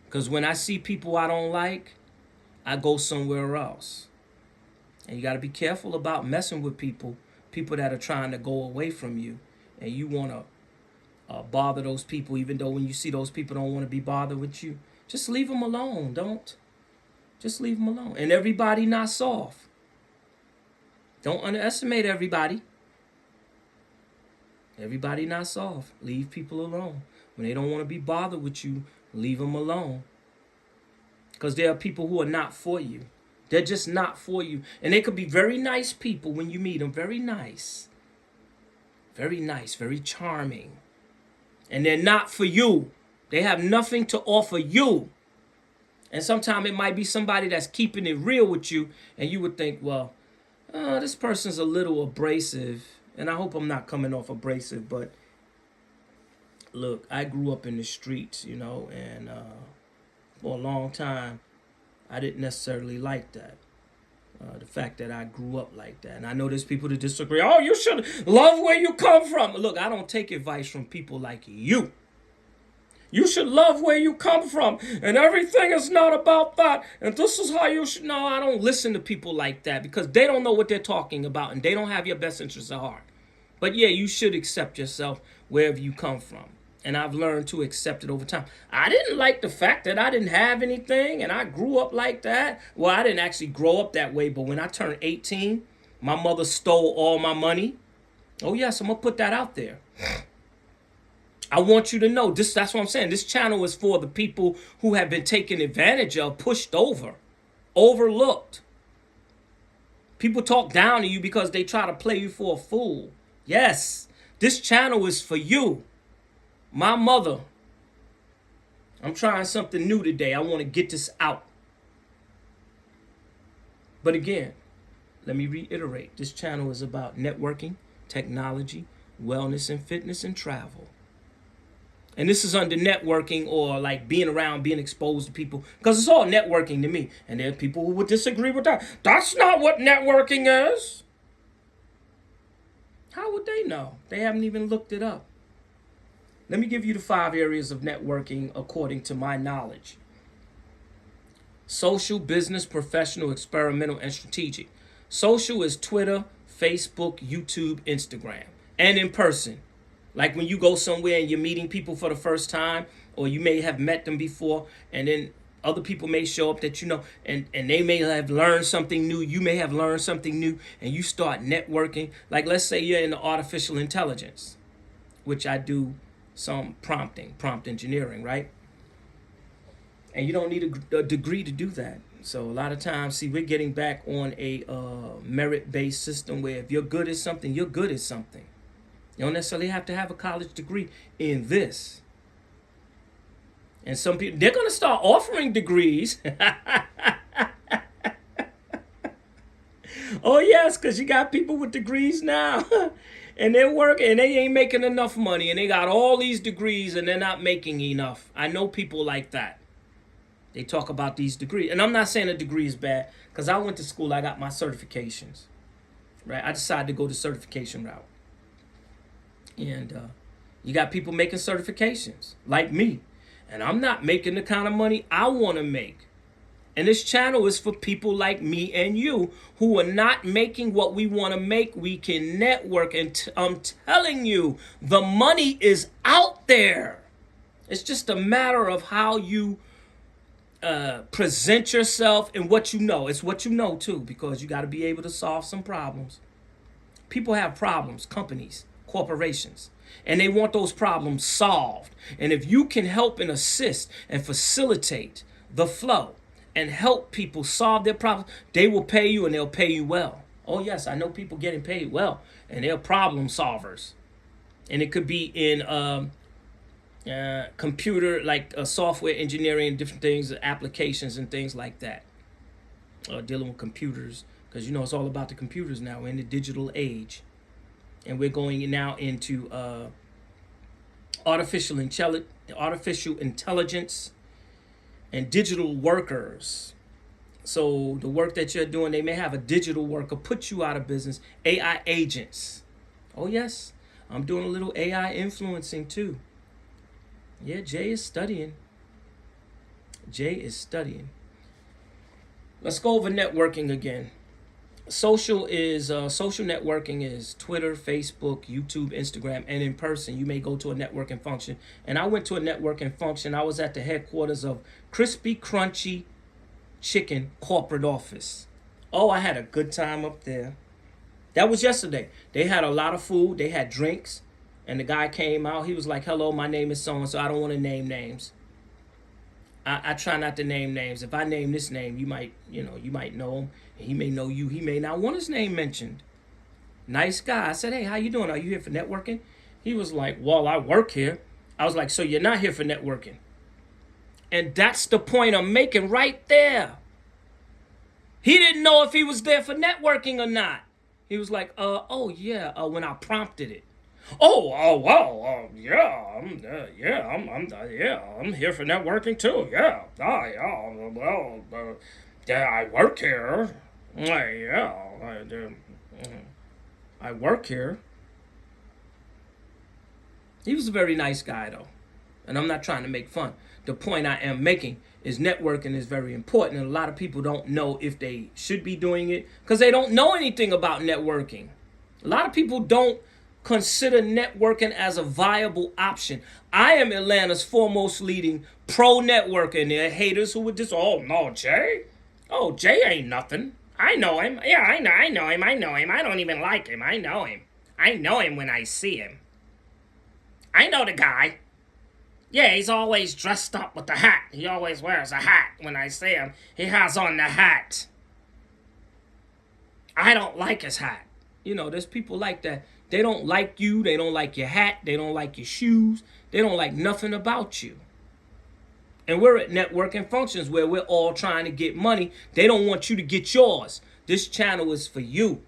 Because when I see people I don't like, I go somewhere else. And you got to be careful about messing with people that are trying to go away from you. And you want to bother those people, even though when you see those people don't want to be bothered with you. Just leave them alone. Just leave them alone. And everybody not soft. Don't underestimate everybody. Everybody not soft. Leave people alone. When they don't want to be bothered with you, leave them alone. Because there are people who are not for you. They're just not for you. And they could be very nice people when you meet them. Very nice. Very nice. Very charming. And they're not for you. They have nothing to offer you. And sometimes it might be somebody that's keeping it real with you. And you would think, well, this person's a little abrasive. And I hope I'm not coming off abrasive, but look, I grew up in the streets, you know, and for a long time, I didn't necessarily like that. The fact that I grew up like that. And I know there's people that disagree. Oh, you should love where you come from. Look, I don't take advice from people like you. You should love where you come from. And everything is not about that. And this is how you should. No, I don't listen to people like that, because they don't know what they're talking about. And they don't have your best interests at heart. But yeah, you should accept yourself wherever you come from. And I've learned to accept it over time. I didn't like the fact that I didn't have anything and I grew up like that. Well, I didn't actually grow up that way. But when I turned 18, my mother stole all my money. Oh, yes, I'm going to put that out there. I want you to know, that's what I'm saying. This channel is for the people who have been taken advantage of, pushed over, overlooked. People talk down to you because they try to play you for a fool. Yes, this channel is for you. My mother. I'm trying something new today. I want to get this out. But again, let me reiterate. This channel is about networking, technology, wellness and fitness, and travel. And this is under networking, or like being around, being exposed to people, because it's all networking to me. And there are people who would disagree with that. That's not what networking is. How would they know? They haven't even looked it up. Let me give you the 5 areas of networking according to my knowledge: social, business, professional, experimental, and strategic. Social is Twitter, Facebook, YouTube, Instagram, and in person. Like when you go somewhere and you're meeting people for the first time, or you may have met them before, and then other people may show up that you know, and they may have learned something new. You may have learned something new, and you start networking. Like, let's say you're into artificial intelligence, which I do some prompt engineering, right? And you don't need a degree to do that. So a lot of times, see, we're getting back on a merit-based system where if you're good at something, you're good at something. You don't necessarily have to have a college degree in this. And some people, they're going to start offering degrees. Oh, yes, because you got people with degrees now. And they're working and they ain't making enough money. And they got all these degrees and they're not making enough. I know people like that. They talk about these degrees. And I'm not saying a degree is bad, because I went to school, I got my certifications. Right? I decided to go the certification route. And you got people making certifications like me. And I'm not making the kind of money I want to make. And this channel is for people like me and you who are not making what we want to make. We can network. And I'm telling you, the money is out there. It's just a matter of how you present yourself and what you know. It's what you know too, because you got to be able to solve some problems. People have problems, companies, corporations, and they want those problems solved. And if you can help and assist and facilitate the flow and help people solve their problems, they will pay you, and they'll pay you well. Oh yes, I know people getting paid well, and they're problem solvers. And it could be in computer, like software engineering and different things, applications and things like that. Dealing with computers, because you know it's all about the computers now. We're in the digital age, and we're going now into artificial intelligence and digital workers. So the work that you're doing, they may have a digital worker put you out of business. AI agents. Oh yes, I'm doing a little AI influencing too. Yeah, Jay is studying. Let's go over networking again. Social networking is Twitter, Facebook, YouTube, Instagram, and in person. You may go to a networking function. And I went to a networking function. I was at the headquarters of Crispy Crunchy Chicken corporate office. Oh, I had a good time up there. That was yesterday. They had a lot of food. They had drinks. And the guy came out. He was like, "Hello, my name is so-and-so. I don't want to name names. I try not to name names. If I name this name, you might know him. He may know you. He may not want his name mentioned." Nice guy. I said, "Hey, how you doing? Are you here for networking?" He was like, "Well, I work here." I was like, "So you're not here for networking?" And that's the point I'm making right there. He didn't know if he was there for networking or not. He was like, oh yeah, when I prompted it. Well, yeah, I'm here for networking too. Yeah, I work here. I work here. He was a very nice guy though, and I'm not trying to make fun. The point I am making is networking is very important, and a lot of people don't know if they should be doing it because they don't know anything about networking. A lot of people don't consider networking as a viable option. I am Atlanta's foremost leading pro networker, and there are haters who would just, "Oh no, Jay. Oh, Jay ain't nothing. I know him. Yeah, I know him. I don't even like him. I know him. I know him when I see him. I know the guy. Yeah, he's always dressed up with the hat. He always wears a hat when I see him. He has on the hat. I don't like his hat." You know, there's people like that. They don't like you. They don't like your hat. They don't like your shoes. They don't like nothing about you. And we're at networking functions where we're all trying to get money. They don't want you to get yours. This channel is for you.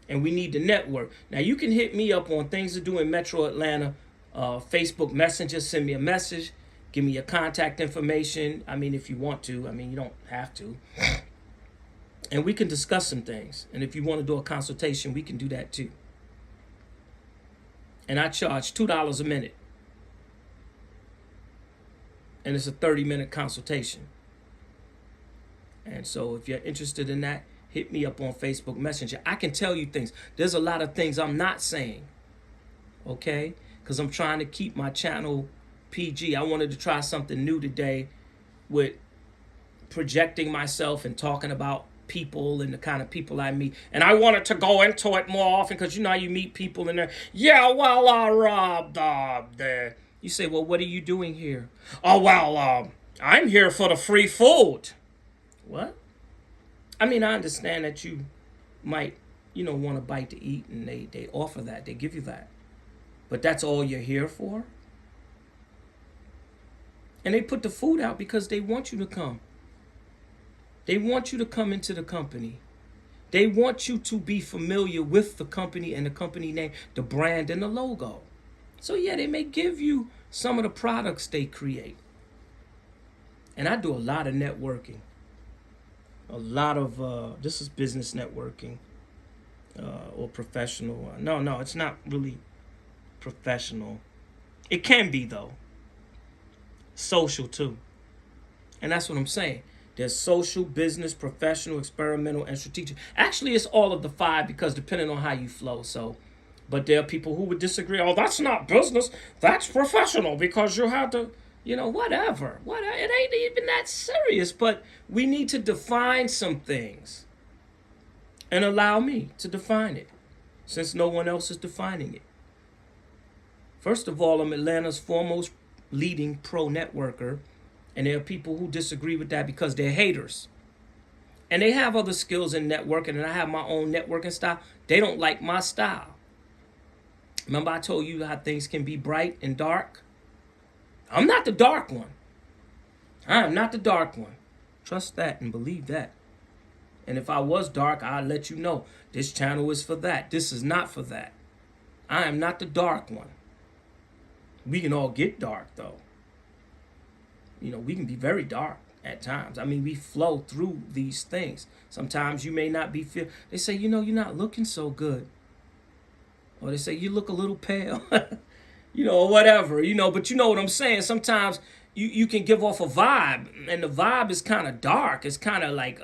And we need to network. Now, you can hit me up on Things to Do in Metro Atlanta, Facebook Messenger. Send me a message. Give me your contact information. I mean, if you want to. I mean, you don't have to. And we can discuss some things. And if you want to do a consultation, we can do that too. And I charge $2 a minute. And it's a 30-minute consultation. And so if you're interested in that, hit me up on Facebook Messenger. I can tell you things. There's a lot of things I'm not saying, okay? Because I'm trying to keep my channel PG. I wanted to try something new today with projecting myself and talking about people and the kind of people I meet. And I wanted to go into it more often because you know how you meet people and they're, yeah, well, you say, well, what are you doing here? Oh, well, I'm here for the free food. What? I mean, I understand that you might, want a bite to eat and they offer that. They give you that. But that's all you're here for? And they put the food out because they want you to come. They want you to come into the company. They want you to be familiar with the company and the company name, the brand and the logo. So yeah, they may give you some of the products they create. And I do a lot of networking. A lot of, this is business networking or professional. No, it's not really professional. It can be though. Social too. And that's what I'm saying. There's social, business, professional, experimental, and strategic. Actually, it's all of the five because depending on how you flow. So, but there are people who would disagree. Oh, that's not business. That's professional because you have to, whatever. It ain't even that serious. But we need to define some things and allow me to define it since no one else is defining it. First of all, I'm Atlanta's foremost leading pro networker. And there are people who disagree with that because they're haters. And they have other skills in networking, and I have my own networking style. They don't like my style. Remember I told you how things can be bright and dark? I'm not the dark one. I am not the dark one. Trust that and believe that. And if I was dark, I'd let you know. This channel is for that. This is not for that. I am not the dark one. We can all get dark, though. We can be very dark at times. I mean, we flow through these things. Sometimes you may not be they say, you're not looking so good. Or they say, you look a little pale. Or whatever, but you know what I'm saying? Sometimes you can give off a vibe, and the vibe is kind of dark. It's kind of like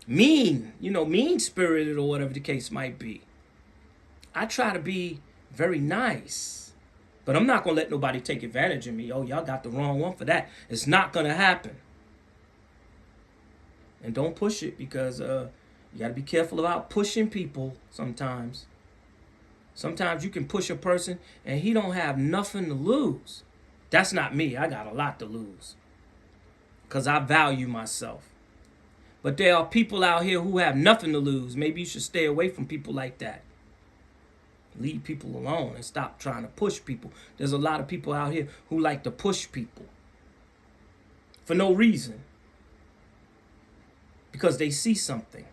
mean, mean-spirited or whatever the case might be. I try to be very nice. But I'm not going to let nobody take advantage of me. Oh, y'all got the wrong one for that. It's not going to happen. And don't push it because you got to be careful about pushing people sometimes. Sometimes you can push a person and he don't have nothing to lose. That's not me. I got a lot to lose because I value myself. But there are people out here who have nothing to lose. Maybe you should stay away from people like that. Leave people alone and stop trying to push people. There's a lot of people out here who like to push people for no reason because they see something.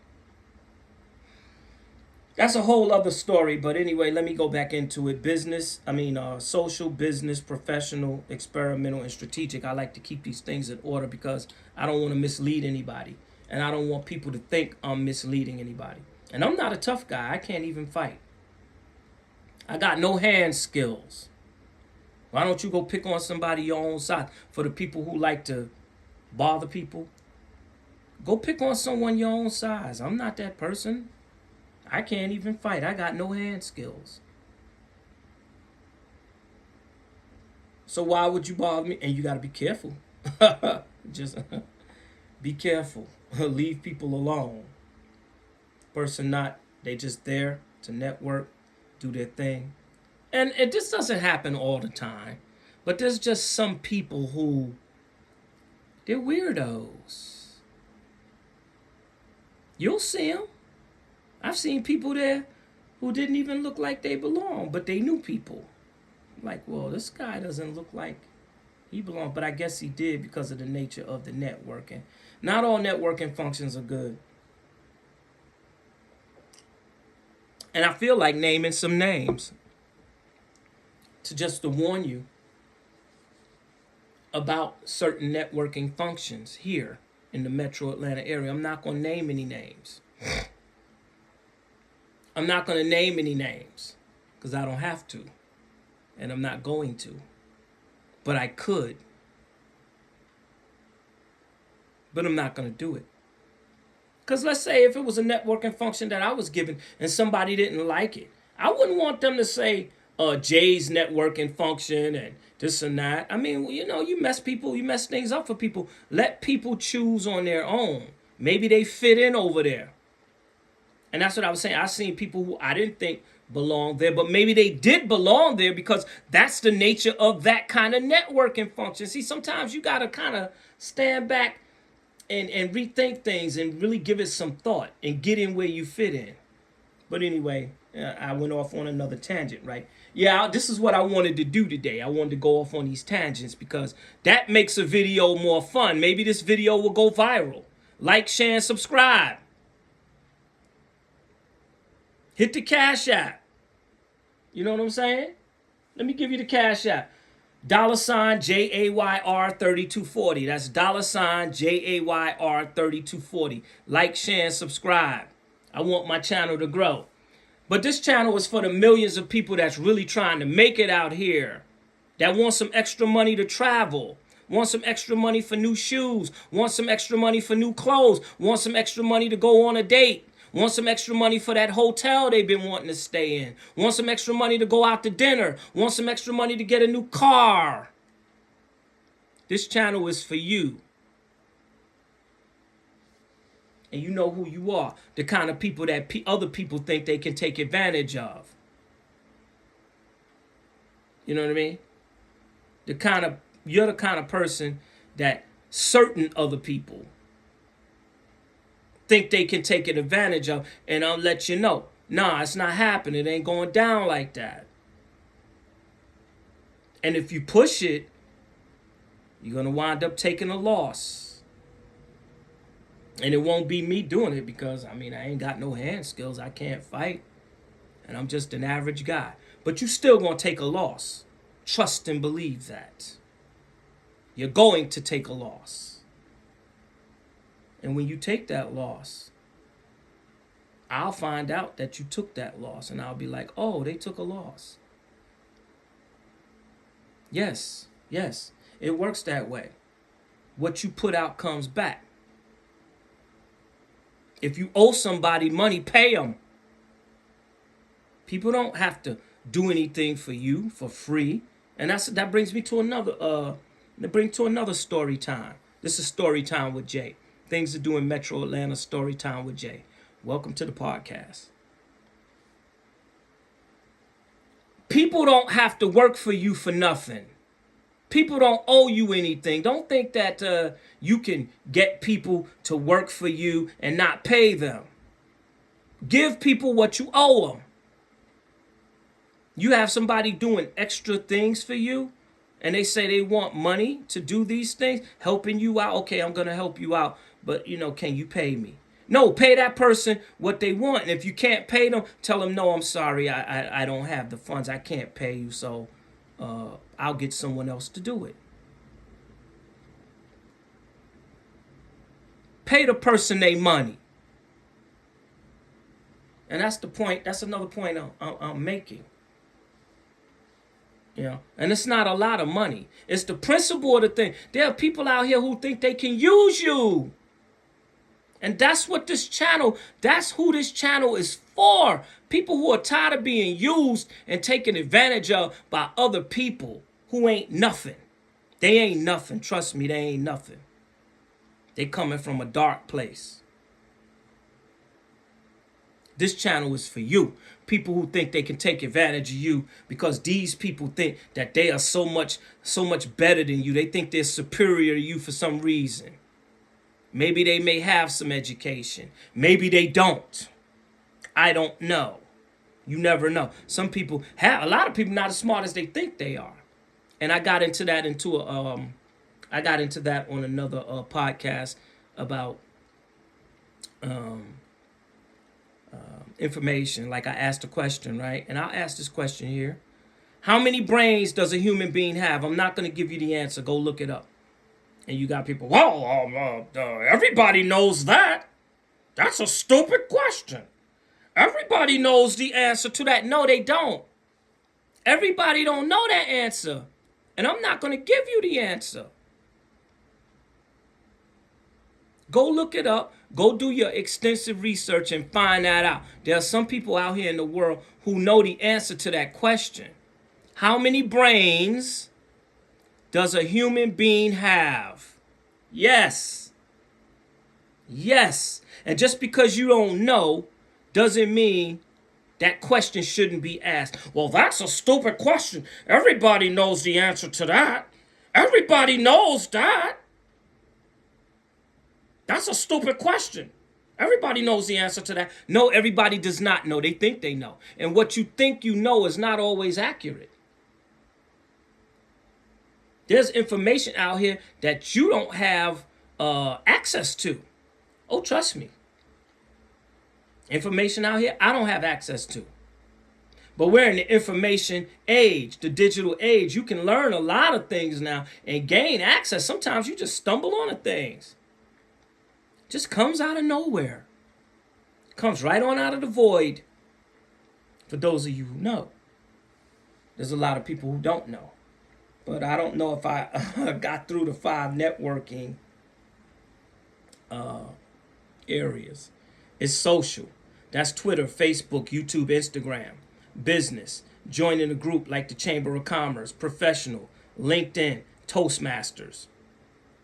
That's a whole other story, but anyway, let me go back into it. Social, business, professional, experimental, and strategic. I like to keep these things in order because I don't want to mislead anybody, and I don't want people to think I'm misleading anybody. And I'm not a tough guy. I can't even fight. I got no hand skills. Why don't you go pick on somebody your own size? For the people who like to bother people, go pick on someone your own size. I'm not that person. I can't even fight. I got no hand skills. So why would you bother me? And you got to be careful. Just be careful. Leave people alone. Person they just there to network. Do their thing. And this doesn't happen all the time. But there's just some people who, they're weirdos. You'll see them. I've seen people there who didn't even look like they belong, but they knew people. Like, well, this guy doesn't look like he belonged, but I guess he did because of the nature of the networking. Not all networking functions are good. And I feel like naming some names to warn you about certain networking functions here in the metro Atlanta area. I'm not going to name any names. I'm not going to name any names because I don't have to. and I'm not going to. But I could. But I'm not going to do it. Because let's say if it was a networking function that I was given and somebody didn't like it, I wouldn't want them to say, Jay's networking function and this and that. I mean, you mess things up for people. Let people choose on their own. Maybe they fit in over there. And that's what I was saying. I've seen people who I didn't think belonged there, but maybe they did belong there because that's the nature of that kind of networking function. See, sometimes you got to kind of stand back and rethink things and really give it some thought and get in where you fit in. But anyway, I went off on another tangent, right? Yeah, this is what I wanted to do today. I wanted to go off on these tangents because that makes a video more fun. Maybe this video will go viral. Like, share, and subscribe. Hit the Cash App. You know what I'm saying? Let me give you the Cash App. $JAYR 3240. That's $JAYR 3240. Like, share, and subscribe. I want my channel to grow. But this channel is for the millions of people that's really trying to make it out here. That want some extra money to travel. Want some extra money for new shoes. Want some extra money for new clothes. Want some extra money to go on a date. Want some extra money for that hotel they've been wanting to stay in. Want some extra money to go out to dinner. Want some extra money to get a new car. This channel is for you. And you know who you are. The kind of people that other people think they can take advantage of. You know what I mean? You're the kind of person that certain other people think they can take an advantage of, and I'll let you know. Nah, it's not happening. It ain't going down like that. And if you push it, you're going to wind up taking a loss. And it won't be me doing it because, I ain't got no hand skills. I can't fight. And I'm just an average guy. But you still going to take a loss. Trust and believe that. You're going to take a loss. And when you take that loss, I'll find out that you took that loss. And I'll be like, oh, they took a loss. Yes. It works that way. What you put out comes back. If you owe somebody money, pay them. People don't have to do anything for you for free. And that brings me to another story time. This is Story Time with Jay. Things to do in Metro Atlanta, Story Time with Jay. Welcome to the podcast. People don't have to work for you for nothing. People don't owe you anything. Don't think that you can get people to work for you and not pay them. Give people what you owe them. You have somebody doing extra things for you, and they say they want money to do these things, helping you out. Okay, I'm going to help you out, but, can you pay me? No, pay that person what they want. And if you can't pay them, tell them, no, I'm sorry, I don't have the funds. I can't pay you, so I'll get someone else to do it. Pay the person their money. And that's the point. That's another point I'm making. And it's not a lot of money. It's the principle of the thing. There are people out here who think they can use you. And that's who this channel is for. People who are tired of being used and taken advantage of by other people who ain't nothing. They ain't nothing. Trust me, they ain't nothing. They coming from a dark place. This channel is for you. People who think they can take advantage of you because these people think that they are so much better than you. They think they're superior to you for some reason. Maybe they may have some education. Maybe they don't. I don't know. You never know. Some people have, a lot of people not as smart as they think they are. And I got into that on another podcast about information. Like I asked a question, right? And I'll ask this question here. How many brains does a human being have? I'm not going to give you the answer. Go look it up. And you got people, everybody knows that. That's a stupid question. Everybody knows the answer to that. No, they don't. Everybody don't know that answer. And I'm not going to give you the answer. Go look it up. Go do your extensive research and find that out. There are some people out here in the world who know the answer to that question. How many brains does a human being have? Yes. Yes. And just because you don't know doesn't mean that question shouldn't be asked. Well, that's a stupid question. Everybody knows the answer to that. Everybody knows that. That's a stupid question. Everybody knows the answer to that. No, everybody does not know. They think they know. And what you think you know is not always accurate. There's information out here that you don't have access to. Oh, trust me. Information out here I don't have access to. But we're in the information age, the digital age. You can learn a lot of things now and gain access. Sometimes you just stumble onto things. Just comes out of nowhere. Comes right on out of the void. For those of you who know. There's a lot of people who don't know. But I don't know if I got through the 5 networking areas. It's social. That's Twitter, Facebook, YouTube, Instagram. Business. Joining a group like the Chamber of Commerce. Professional. LinkedIn. Toastmasters.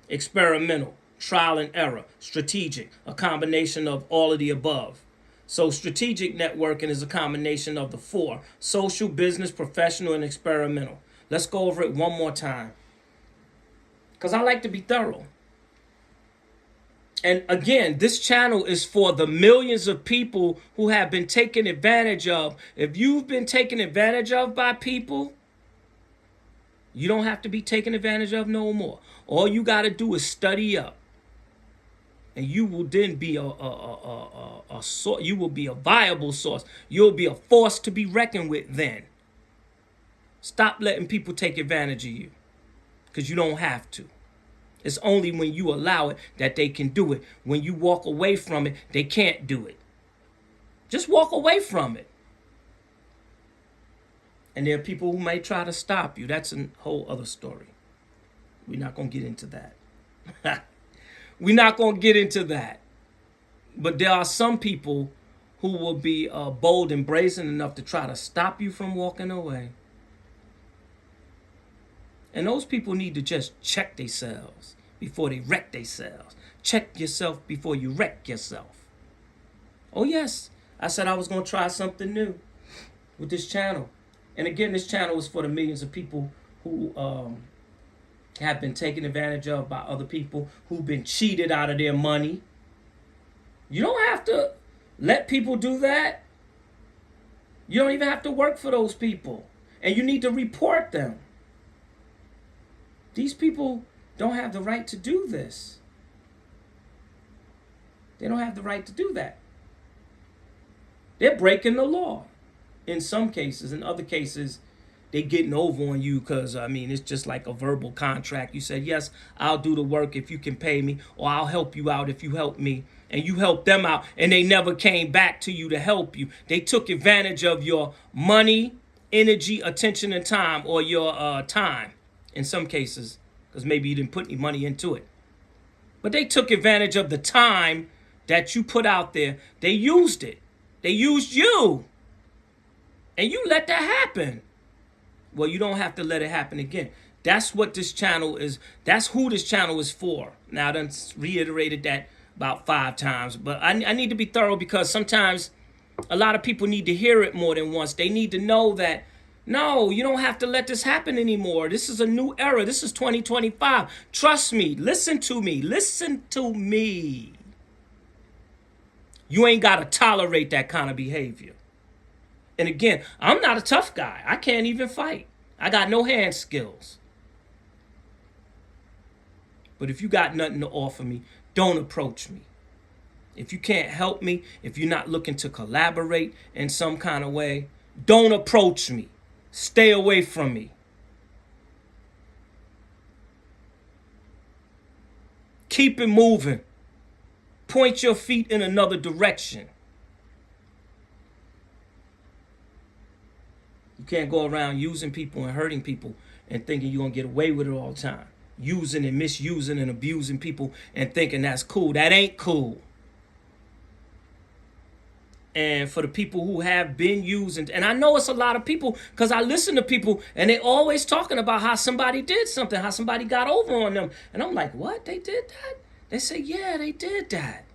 Experimental. Trial and error. Strategic. A combination of all of the above. So strategic networking is a combination of the 4. Social, business, professional, and experimental. Let's go over it one more time. Because I like to be thorough. And again, this channel is for the millions of people who have been taken advantage of. If you've been taken advantage of by people, you don't have to be taken advantage of no more. All you got to do is study up. And you will then be you will be a viable source. You'll be a force to be reckoned with then. Stop letting people take advantage of you. Because you don't have to. It's only when you allow it that they can do it. When you walk away from it, they can't do it. Just walk away from it. And there are people who may try to stop you. That's a whole other story. We're not going to get into that. We're not going to get into that. But there are some people who will be bold and brazen enough to try to stop you from walking away. And those people need to just check themselves before they wreck themselves. Check yourself before you wreck yourself. Oh, yes. I said I was going to try something new with this channel. And again, this channel is for the millions of people who have been taken advantage of by other people, who've been cheated out of their money. You don't have to let people do that. You don't even have to work for those people. And you need to report them. These people don't have the right to do this. They don't have the right to do that. They're breaking the law in some cases. In other cases, they're getting over on you because, it's just like a verbal contract. You said, yes, I'll do the work if you can pay me, or I'll help you out if you help me. And you helped them out, and they never came back to you to help you. They took advantage of your money, energy, attention, and time, or your time. In some cases, because maybe you didn't put any money into it. But they took advantage of the time that you put out there. They used it. They used you. And you let that happen. Well, you don't have to let it happen again. That's what this channel is. That's who this channel is for. Now, I done reiterated that about 5 times. But I need to be thorough because sometimes a lot of people need to hear it more than once. They need to know that, no, you don't have to let this happen anymore. This is a new era. This is 2025. Trust me. Listen to me. Listen to me. You ain't got to tolerate that kind of behavior. And again, I'm not a tough guy. I can't even fight. I got no hand skills. But if you got nothing to offer me, don't approach me. If you can't help me, if you're not looking to collaborate in some kind of way, don't approach me. Stay away from me. Keep it moving. Point your feet in another direction. You can't go around using people and hurting people and thinking you're going to get away with it all the time. Using and misusing and abusing people and thinking that's cool. That ain't cool. And for the people who have been used, and I know it's a lot of people because I listen to people and they always talking about how somebody did something, how somebody got over on them. And I'm like, what? They did that? They say, yeah, they did that.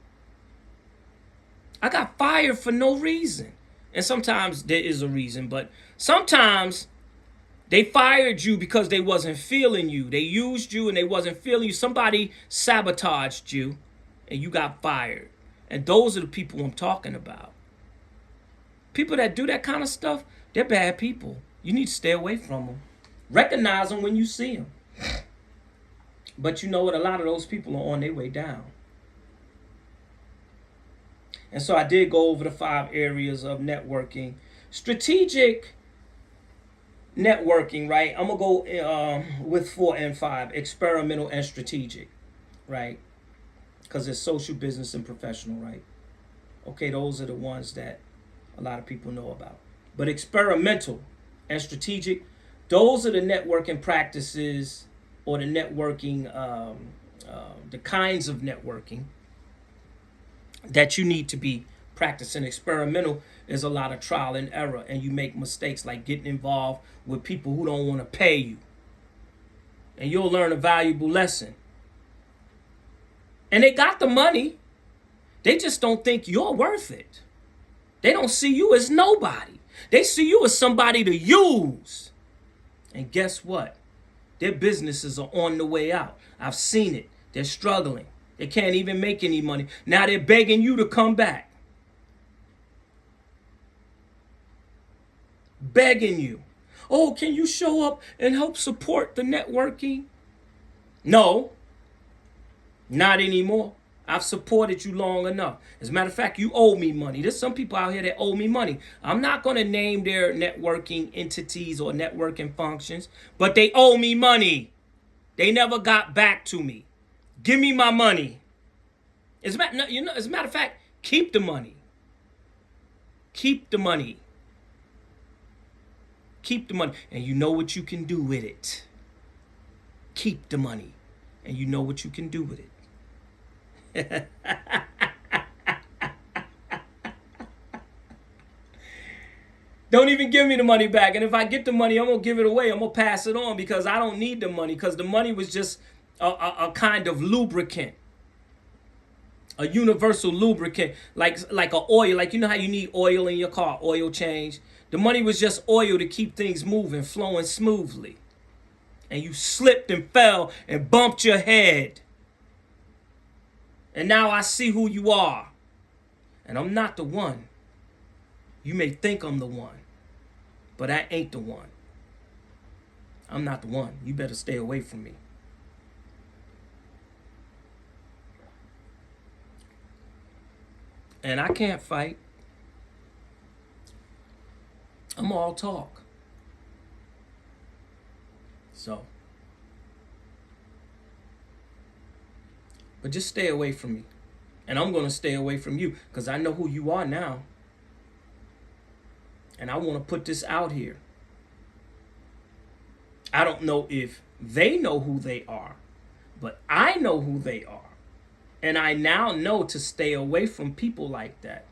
I got fired for no reason. And sometimes there is a reason, but sometimes they fired you because they wasn't feeling you. They used you and they wasn't feeling you. Somebody sabotaged you and you got fired. And those are the people I'm talking about. People that do that kind of stuff, they're bad people. You need to stay away from them. Recognize them when you see them. But you know what? A lot of those people are on their way down. And so I did go over the 5 areas of networking. Strategic networking, right? I'm going to go with 4 and 5. Experimental and strategic, right? Because it's social, business, and professional, right? Okay, those are the ones that a lot of people know about. But experimental and strategic, those are the networking practices or the networking, the kinds of networking that you need to be practicing. Experimental is a lot of trial and error, and you make mistakes like getting involved with people who don't want to pay you. And you'll learn a valuable lesson. And they got the money. They just don't think you're worth it. They don't see you as nobody. They see you as somebody to use. And guess what? Their businesses are on the way out. I've seen it. They're struggling. They can't even make any money. Now they're begging you to come back. Begging you. Oh, can you show up and help support the networking? No, not anymore. I've supported you long enough. As a matter of fact, you owe me money. There's some people out here that owe me money. I'm not going to name their networking entities or networking functions, but they owe me money. They never got back to me. Give me my money. As a matter of fact, keep the money. Keep the money. Keep the money. And you know what you can do with it. Keep the money. And you know what you can do with it. Don't even give me the money back. And if I get the money, I'm going to give it away. I'm going to pass it on because I don't need the money, because the money was just a kind of lubricant. A universal lubricant, like a oil. Like, you know how you need oil in your car, oil change? The money was just oil to keep things moving, flowing smoothly. And you slipped and fell and bumped your head. And now I see who you are. And I'm not the one. You may think I'm the one, but I ain't the one. I'm not the one. You better stay away from me. And I can't fight. I'm all talk. So. But just stay away from me. And I'm going to stay away from you because I know who you are now. And I want to put this out here. I don't know if they know who they are, but I know who they are. And I now know to stay away from people like that.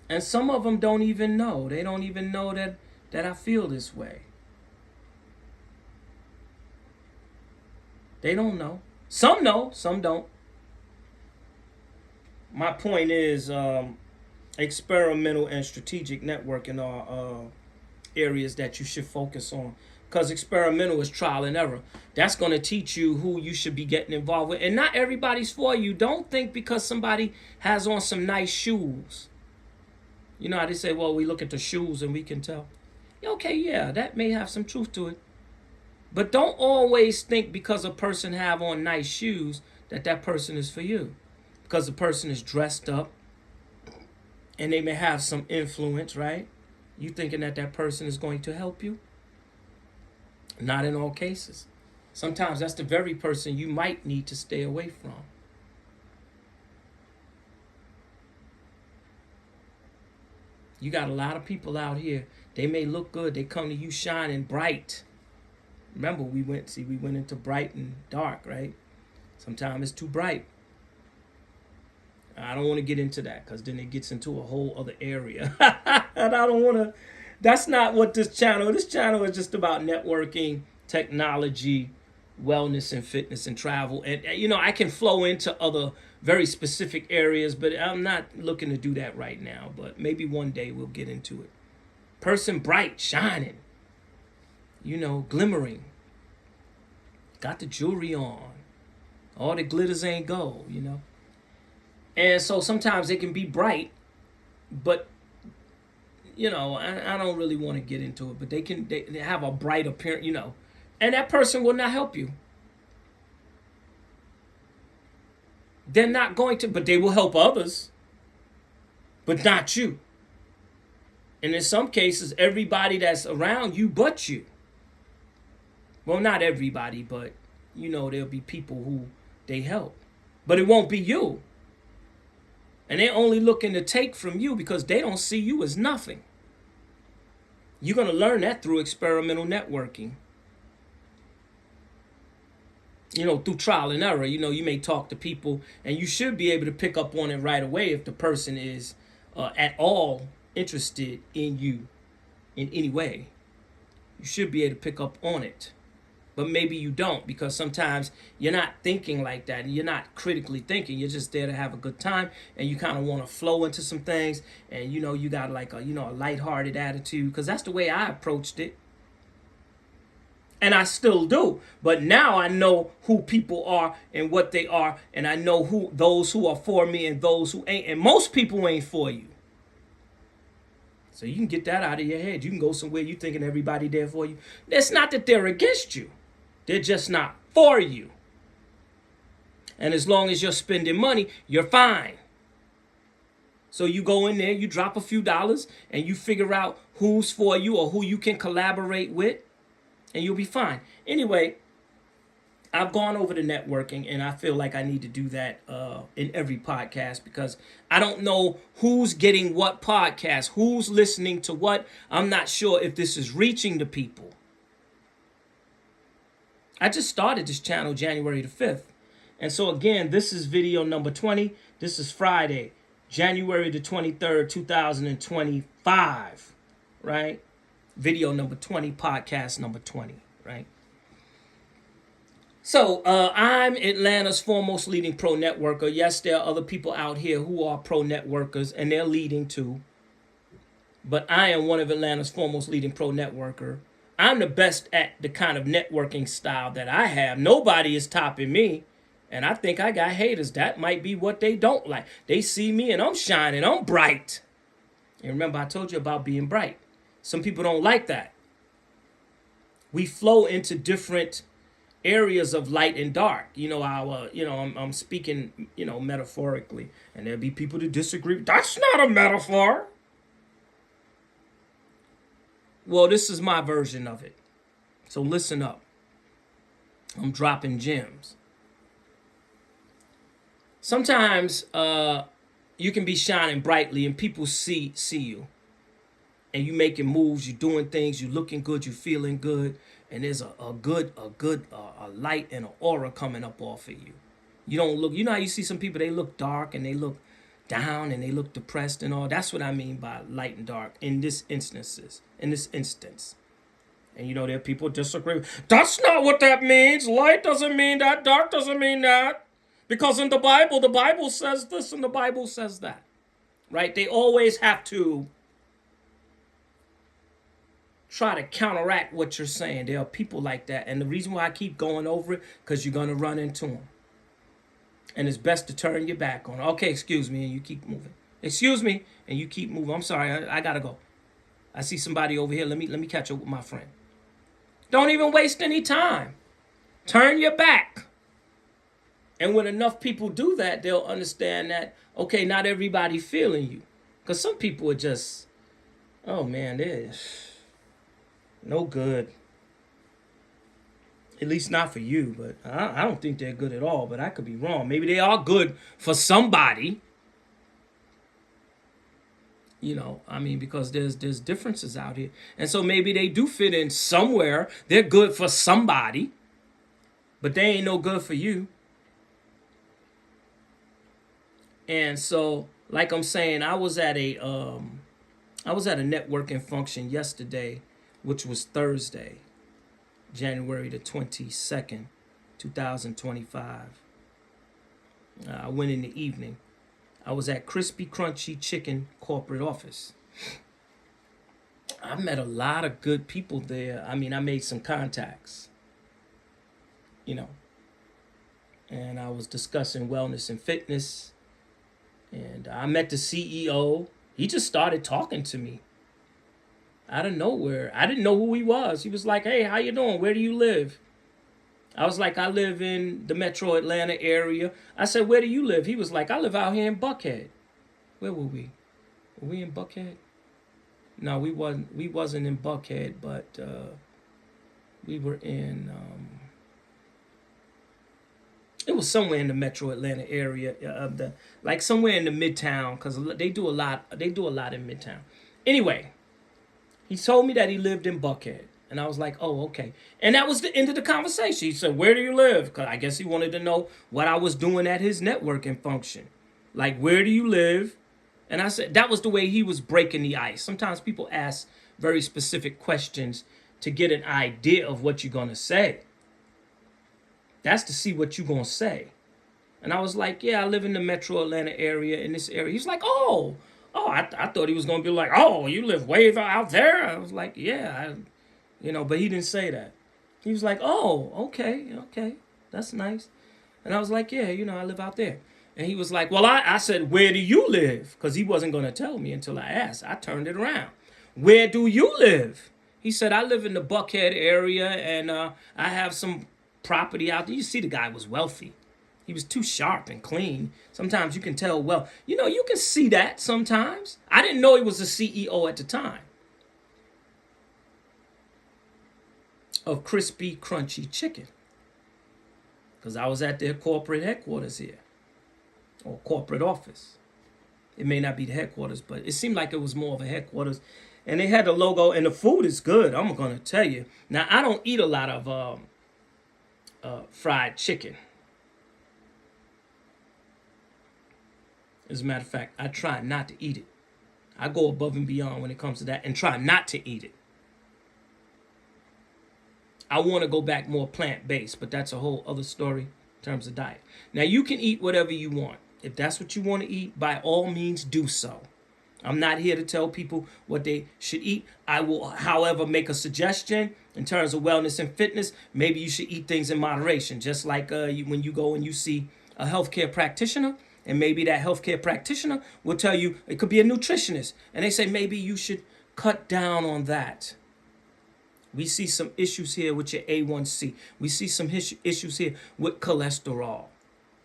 And some of them don't even know. They don't even know that I feel this way. They don't know. Some know, some don't. My point is experimental and strategic networking are areas that you should focus on. Because experimental is trial and error. That's going to teach you who you should be getting involved with. And not everybody's for you. Don't think because somebody has on some nice shoes. You know how they say, well, we look at the shoes and we can tell. Okay, yeah, that may have some truth to it. But don't always think because a person have on nice shoes that person is for you. Because the person is dressed up and they may have some influence, right? You thinking that person is going to help you? Not in all cases. Sometimes that's the very person you might need to stay away from. You got a lot of people out here. They may look good. They come to you shining bright. Remember, we went into bright and dark, right? Sometimes it's too bright. I don't want to get into that because then it gets into a whole other area. And I don't want to. That's not what this channel. This channel is just about networking, technology, wellness, and fitness and travel. And I can flow into other very specific areas, but I'm not looking to do that right now. But maybe one day we'll get into it. Person bright, shining, glimmering. Got the jewelry on. All the glitters ain't gold. And so sometimes it can be bright, but I don't really want to get into it. But they have a bright appearance, and that person will not help you. They're not going to, but they will help others, but not you. And in some cases, everybody that's around you but you. Well, not everybody, but there'll be people who they help, but it won't be you. And they're only looking to take from you because they don't see you as nothing. You're going to learn that through experimental networking. Through trial and error. You may talk to people and you should be able to pick up on it right away if the person is at all interested in you in any way. You should be able to pick up on it. But maybe you don't, because sometimes you're not thinking like that and you're not critically thinking. You're just there to have a good time and you kind of want to flow into some things. And, you got like a lighthearted attitude, because that's the way I approached it. And I still do. But now I know who people are and what they are. And I know those who are for me and those who ain't. And most people ain't for you. So you can get that out of your head. You can go somewhere you thinking everybody there for you. It's not that they're against you. They're just not for you. And as long as you're spending money, you're fine. So you go in there, you drop a few dollars, and you figure out who's for you or who you can collaborate with, and you'll be fine. Anyway, I've gone over the networking, and I feel like I need to do that in every podcast, because I don't know who's getting what podcast, who's listening to what. I'm not sure if this is reaching the people. I just started this channel January the 5th. And so again, this is video number 20. This is Friday, January the 23rd, 2025, right? Video number 20, podcast number 20, right? So I'm Atlanta's foremost leading pro networker. Yes, there are other people out here who are pro networkers, and they're leading too. But I am one of Atlanta's foremost leading pro networker. I'm the best at the kind of networking style that I have. Nobody is topping me. And I think I got haters. That might be what they don't like. They see me and I'm shining. I'm bright. And remember, I told you about being bright. Some people don't like that. We flow into different areas of light and dark. I'm speaking, metaphorically. And there'll be people that disagree. That's not a metaphor. Well, this is my version of it. So listen up. I'm dropping gems. Sometimes you can be shining brightly and people see you. And you making moves, you doing things, you looking good, you feeling good. And there's a light and an aura coming up off of you. You don't look, how you see some people, they look dark and they look down and they look depressed and all. That's what I mean by light and dark in this instance. And there are people disagree. That's not what that means. Light doesn't mean that. Dark doesn't mean that. Because in the Bible says this and the Bible says that. Right? They always have to try to counteract what you're saying. There are people like that. And the reason why I keep going over it, because you're going to run into them. And it's best to turn your back on. Okay, excuse me, and you keep moving. Excuse me, and you keep moving. I'm sorry, I gotta go. I see somebody over here. Let me catch up with my friend. Don't even waste any time. Turn your back. And when enough people do that, they'll understand that, okay, not everybody feeling you. Because some people are just, oh man, they're no good. At least not for you, but I don't think they're good at all, but I could be wrong. Maybe they are good for somebody. I mean, because there's differences out here, and so maybe they do fit in somewhere. They're good for somebody, but they ain't no good for you. And so, like I'm saying, I was at a networking function yesterday, which was Thursday, January the 22nd, 2025. I went in the evening. I was at Crispy Crunchy Chicken corporate office. I met a lot of good people there. I mean, I made some contacts, you know, and I was discussing wellness and fitness. And I met the CEO. He just started talking to me out of nowhere. I didn't know who he was. He was like, "Hey, how you doing? Where do you live?" I was like, "I live in the metro Atlanta area." I said, "Where do you live?" He was like, "I live out here in Buckhead." Where were we? Were we in Buckhead? No, we wasn't. We wasn't in Buckhead, but we were in. It was somewhere in the metro Atlanta area of the, like somewhere in the Midtown, because they do a lot. They do a lot in Midtown. Anyway, he told me that he lived in Buckhead. And I was like, "Oh, okay." And that was the end of the conversation. He said, "Where do you live?" Because I guess he wanted to know what I was doing at his networking function. Like, "Where do you live?" And I said, that was the way he was breaking the ice. Sometimes people ask very specific questions to get an idea of what you're going to say. That's to see what you're going to say. And I was like, "Yeah, I live in the metro Atlanta area, in this area." He's like, I thought he was going to be like, "Oh, you live way out there?" I was like, "Yeah, but he didn't say that. He was like, "Oh, okay, okay, that's nice." And I was like, "Yeah, I live out there." And he was like, "Well, I said, where do you live?" Because he wasn't going to tell me until I asked. I turned it around. "Where do you live?" He said, "I live in the Buckhead area, and I have some property out there." You see, the guy was wealthy. He was too sharp and clean. Sometimes you can tell, well, you can see that sometimes. I didn't know he was a CEO at the time of Crispy Crunchy Chicken, because I was at their corporate headquarters here, or corporate office. It may not be the headquarters, but it seemed like it was more of a headquarters. And they had the logo, and the food is good. I'm gonna tell you. Now, I don't eat a lot of fried chicken. As a matter of fact, I try not to eat it. I go above and beyond when it comes to that, and try not to eat it. I want to go back more plant-based, but that's a whole other story in terms of diet. Now, you can eat whatever you want. If that's what you want to eat, by all means, do so. I'm not here to tell people what they should eat. I will, however, make a suggestion in terms of wellness and fitness. Maybe you should eat things in moderation, just like when you go and you see a healthcare practitioner, and maybe that healthcare practitioner will tell you, it could be a nutritionist, and they say maybe you should cut down on that. We see some issues here with your A1C. We see some issues here with cholesterol.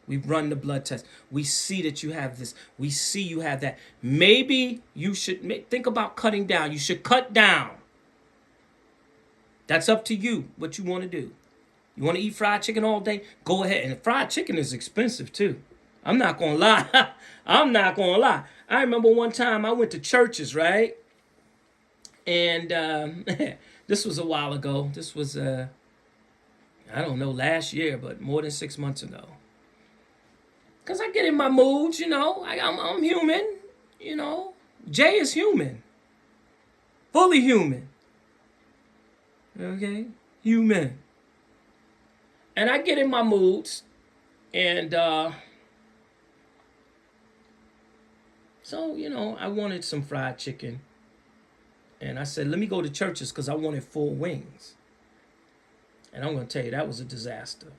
We run the blood test. We see that you have this. We see you have that. Maybe you should think about cutting down. You should cut down. That's up to you, what you want to do. You want to eat fried chicken all day? Go ahead. And fried chicken is expensive too. I'm not going to lie. I'm not going to lie. I remember one time I went to Church's, right? And this was a while ago. This was, I don't know, last year, but more than 6 months ago. Because I get in my moods, I'm human, Jay is human. Fully human. Okay? Human. And I get in my moods, and so, I wanted some fried chicken. And I said, let me go to Church's because I wanted 4 wings. And I'm going to tell you, that was a disaster.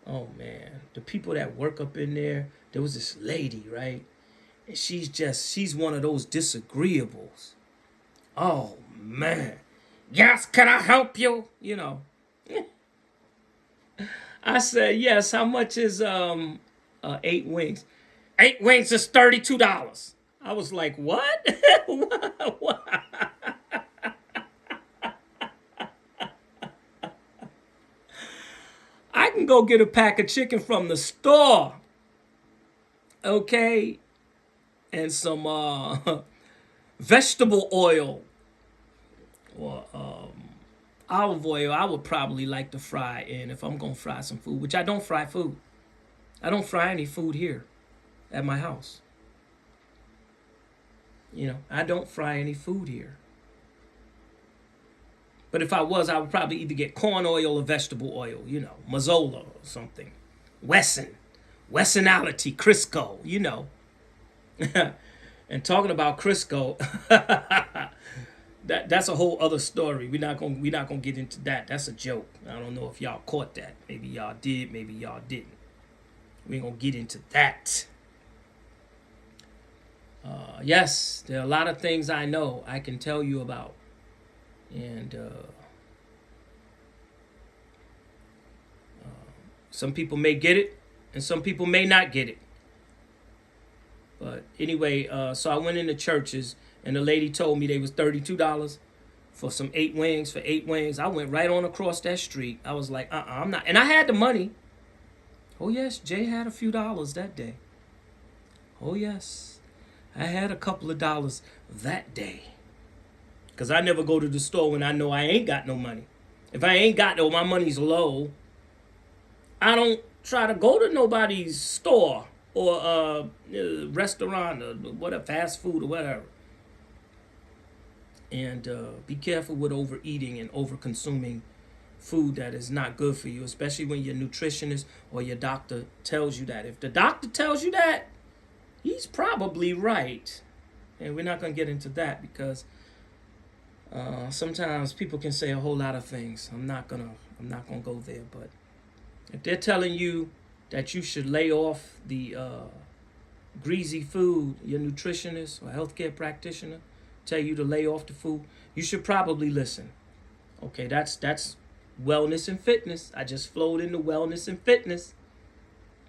Oh, man. The people that work up in there was this lady, right? And she's one of those disagreeables. Oh, man. "Yes, can I help you?" I said, "Yes, how much is 8 wings?" "8 wings is $32. I was like, "What?" What? I can go get a pack of chicken from the store, okay, and some Vegetable oil or olive oil, I would probably like to fry in if I'm going to fry some food, which I don't fry food. I don't fry any food here at my house. I don't fry any food here. But if I was, I would probably either get corn oil or vegetable oil, Mazola or something. Wessonality, Crisco. And talking about Crisco, that's a whole other story. We're not gonna get into that. That's a joke. I don't know if y'all caught that. Maybe y'all did. Maybe y'all didn't. We ain't gonna get into that. Yes, there are a lot of things I know I can tell you about, and some people may get it, and some people may not get it. But anyway, so I went into churches, and the lady told me they was $32 for some 8 wings. For 8 wings, I went right on across that street. I was like, I'm not. And I had the money. Oh, yes, Jay had a few dollars that day. Oh, yes, I had a couple of dollars that day. Because I never go to the store when I know I ain't got no money. If I ain't got no, my money's low, I don't try to go to nobody's store or restaurant or whatever, fast food or whatever. And be careful with overeating and over consuming food that is not good for you, especially when your nutritionist or your doctor tells you that. If the doctor tells you that, he's probably right. And we're not going to get into that because sometimes people can say a whole lot of things. I'm not gonna go there. But if they're telling you that you should lay off the greasy food, your nutritionist or healthcare practitioner tell you to lay off the food, you should probably listen. Okay, that's wellness and fitness. I just flowed into wellness and fitness.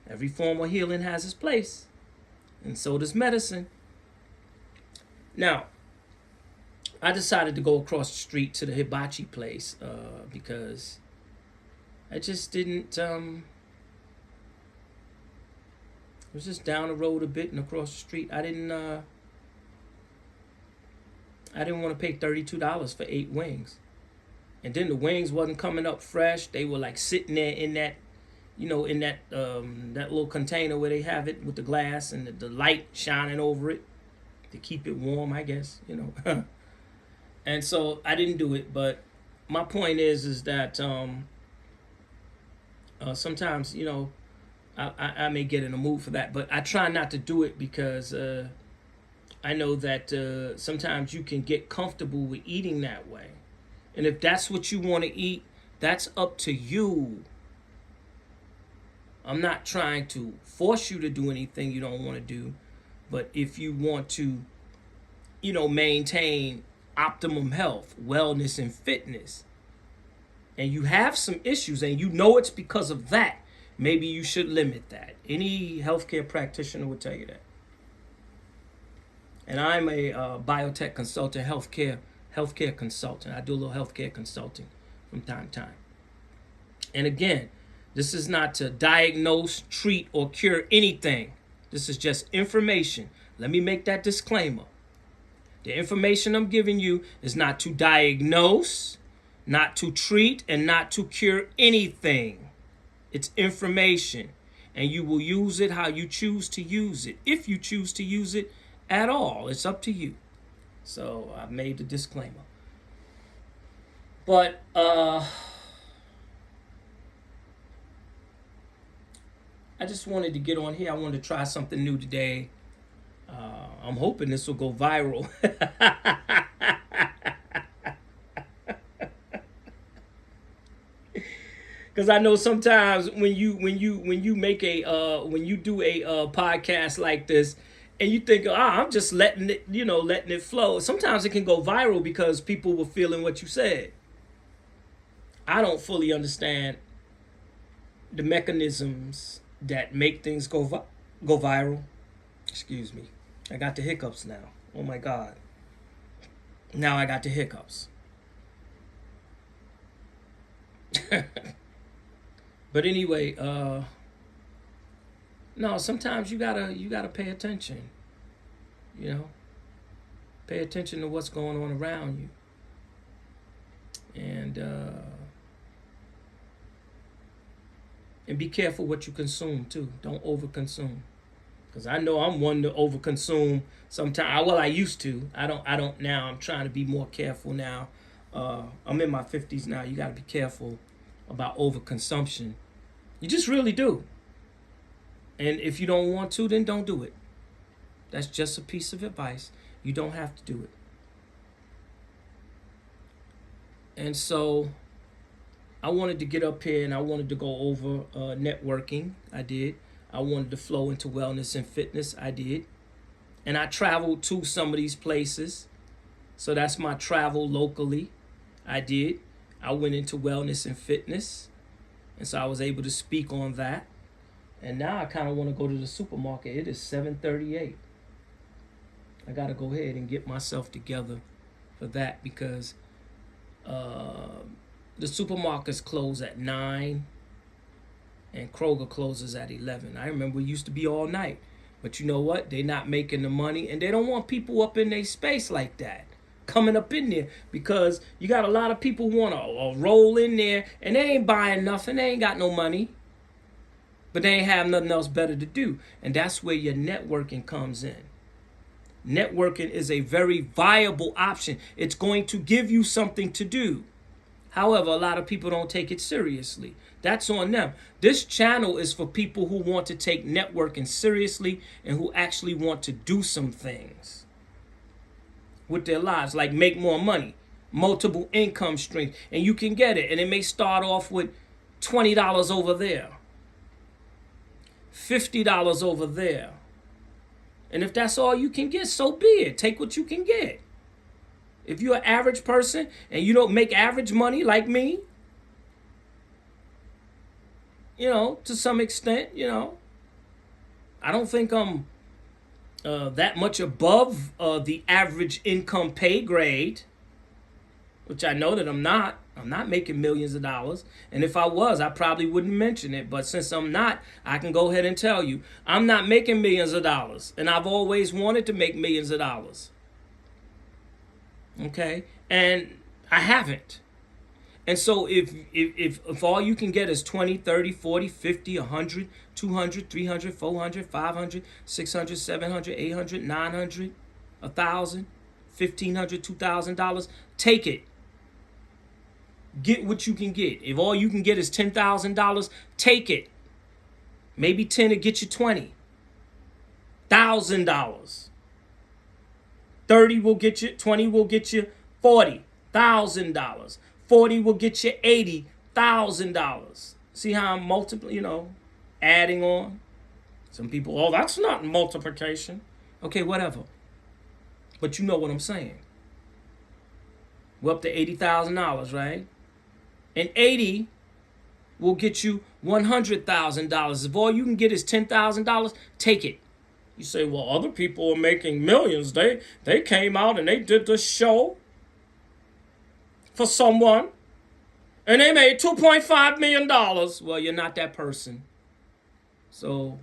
Every form of healing has its place, and so does medicine. Now, I decided to go across the street to the hibachi place because I just didn't. It was just down the road a bit and across the street. I didn't want to pay $32 for 8 wings, and then the wings wasn't coming up fresh. They were like sitting there in that, that little container where they have it with the glass and the light shining over it to keep it warm, I guess. And so I didn't do it. But my point is that sometimes I may get in a mood for that, but I try not to do it because I know that sometimes you can get comfortable with eating that way. And if that's what you want to eat, that's up to you. I'm not trying to force you to do anything you don't want to do. But if you want to, maintain optimum health, wellness, and fitness, and you have some issues and it's because of that, maybe you should limit that. Any healthcare practitioner would tell you that. And I'm a biotech consultant, healthcare consultant. I do a little healthcare consulting from time to time. And again, this is not to diagnose, treat, or cure anything. This is just information. Let me make that disclaimer. The information I'm giving you is not to diagnose, not to treat, and not to cure anything. It's information, and you will use it how you choose to use it. If you choose to use it at all, it's up to you. So I've made the disclaimer. But I just wanted to get on here. I wanted to try something new today. I'm hoping this will go viral. Because I know sometimes when you make when you do a podcast like this, and you think, I'm just letting it flow. Sometimes it can go viral because people were feeling what you said. I don't fully understand the mechanisms that make things go viral. Excuse me. I got the hiccups now. Oh my God. Now I got the hiccups. But anyway, no, sometimes you gotta pay attention. Pay attention to what's going on around you. And be careful what you consume too. Don't overconsume. Because I know I'm one to overconsume sometimes. Well, I used to. I don't now. I'm trying to be more careful now. I'm in my 50s now. You got to be careful about overconsumption. You just really do. And if you don't want to, then don't do it. That's just a piece of advice. You don't have to do it. And so I wanted to get up here and I wanted to go over networking. I did. I wanted to flow into wellness and fitness. I did. And I traveled to some of these places. So that's my travel locally. I did. I went into wellness and fitness. And so I was able to speak on that. And now I kind of want to go to the supermarket. It is 7:38. I got to go ahead and get myself together for that because the supermarkets close at 9 and Kroger closes at 11. I remember we used to be all night. But you know what? They're not making the money and they don't want people up in their space like that. Coming up in there because you got a lot of people want to roll in there and they ain't buying nothing. They ain't got no money. But they ain't have nothing else better to do. And that's where your networking comes in. Networking is a very viable option. It's going to give you something to do. However, a lot of people don't take it seriously. That's on them. This channel is for people who want to take networking seriously and who actually want to do some things with their lives, like make more money, multiple income streams, and you can get it. And it may start off with $20 over there, $50 over there. And if that's all you can get, so be it. Take what you can get. If you're an average person and you don't make average money like me, to some extent, I don't think I'm that much above the average income pay grade, which I know that I'm not. I'm not making millions of dollars. And if I was, I probably wouldn't mention it. But since I'm not, I can go ahead and tell you, I'm not making millions of dollars. And I've always wanted to make millions of dollars. Okay? And I haven't. And so if all you can get is 20, 30, 40, 50, 100, 200, 300, 400, 500, 600, 700, 800, 900, 1,000, $1,500, $2,000, take it. Get what you can get. If all you can get is $10,000, take it. Maybe 10 will get you $20,000. 30 will get you, 20 will get you $40,000. 40 will get you $80,000. See how I'm adding on? Some people, that's not multiplication. Okay, whatever. But you know what I'm saying. We're up to $80,000, right? And 80 will get you $100,000. If all you can get is $10,000, take it. You say, well, other people are making millions. They came out and they did the show for someone, and they made $2.5 million. Well, you're not that person. So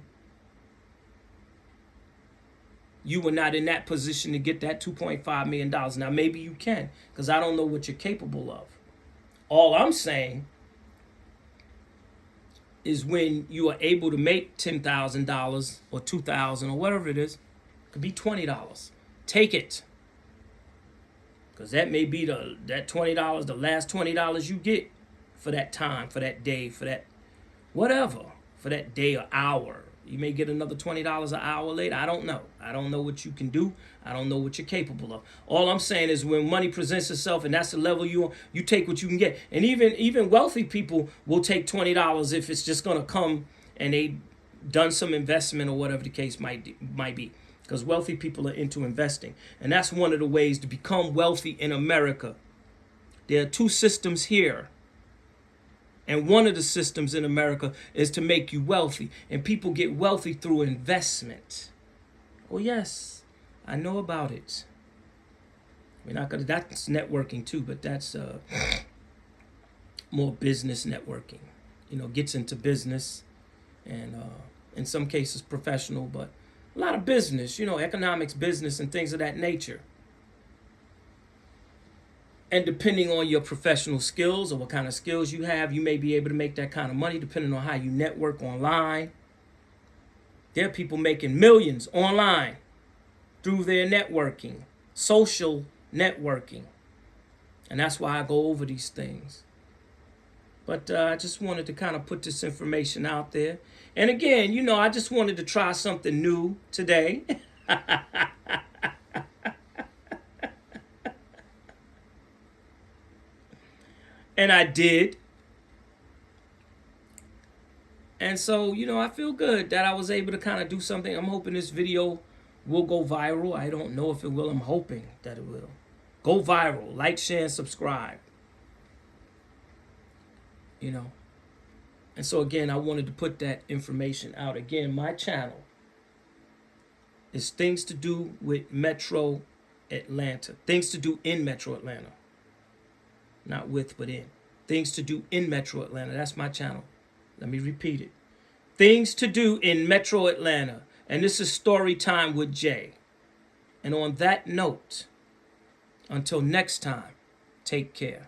you were not in that position to get that $2.5 million. Now, maybe you can, because I don't know what you're capable of. All I'm saying is when you are able to make $10,000 or $2,000 or whatever it is, it could be $20. Take it. Because that may be that $20, the last $20 you get for that time, for that day, for that whatever, for that day or hour. You may get another $20 an hour later. I don't know. I don't know what you can do. I don't know what you're capable of. All I'm saying is when money presents itself and that's the level you take what you can get. And even wealthy people will take $20 if it's just going to come and they done some investment or whatever the case might be. Because wealthy people are into investing. And that's one of the ways to become wealthy in America. There are two systems here. And one of the systems in America is to make you wealthy. And people get wealthy through investment. Oh, yes, I know about it. We're not gonna. That's networking too, but that's more business networking. Gets into business, and in some cases professional, but a lot of business. Economics, business, and things of that nature. And depending on your professional skills or what kind of skills you have, you may be able to make that kind of money depending on how you network online. There are people making millions online through their networking, social networking. And that's why I go over these things. But I just wanted to kind of put this information out there. And again, I just wanted to try something new today. And I did. And so, I feel good that I was able to kind of do something. I'm hoping this video will go viral. I don't know if it will. I'm hoping that it will. Go viral. Like, share, and subscribe. And so, again, I wanted to put that information out. Again, my channel is things to do with Metro Atlanta. Things to do in Metro Atlanta. Not with, but in. Things to do in Metro Atlanta. That's my channel. Let me repeat it. Things to do in Metro Atlanta. And this is Story Time with Jay. And on that note, until next time, take care.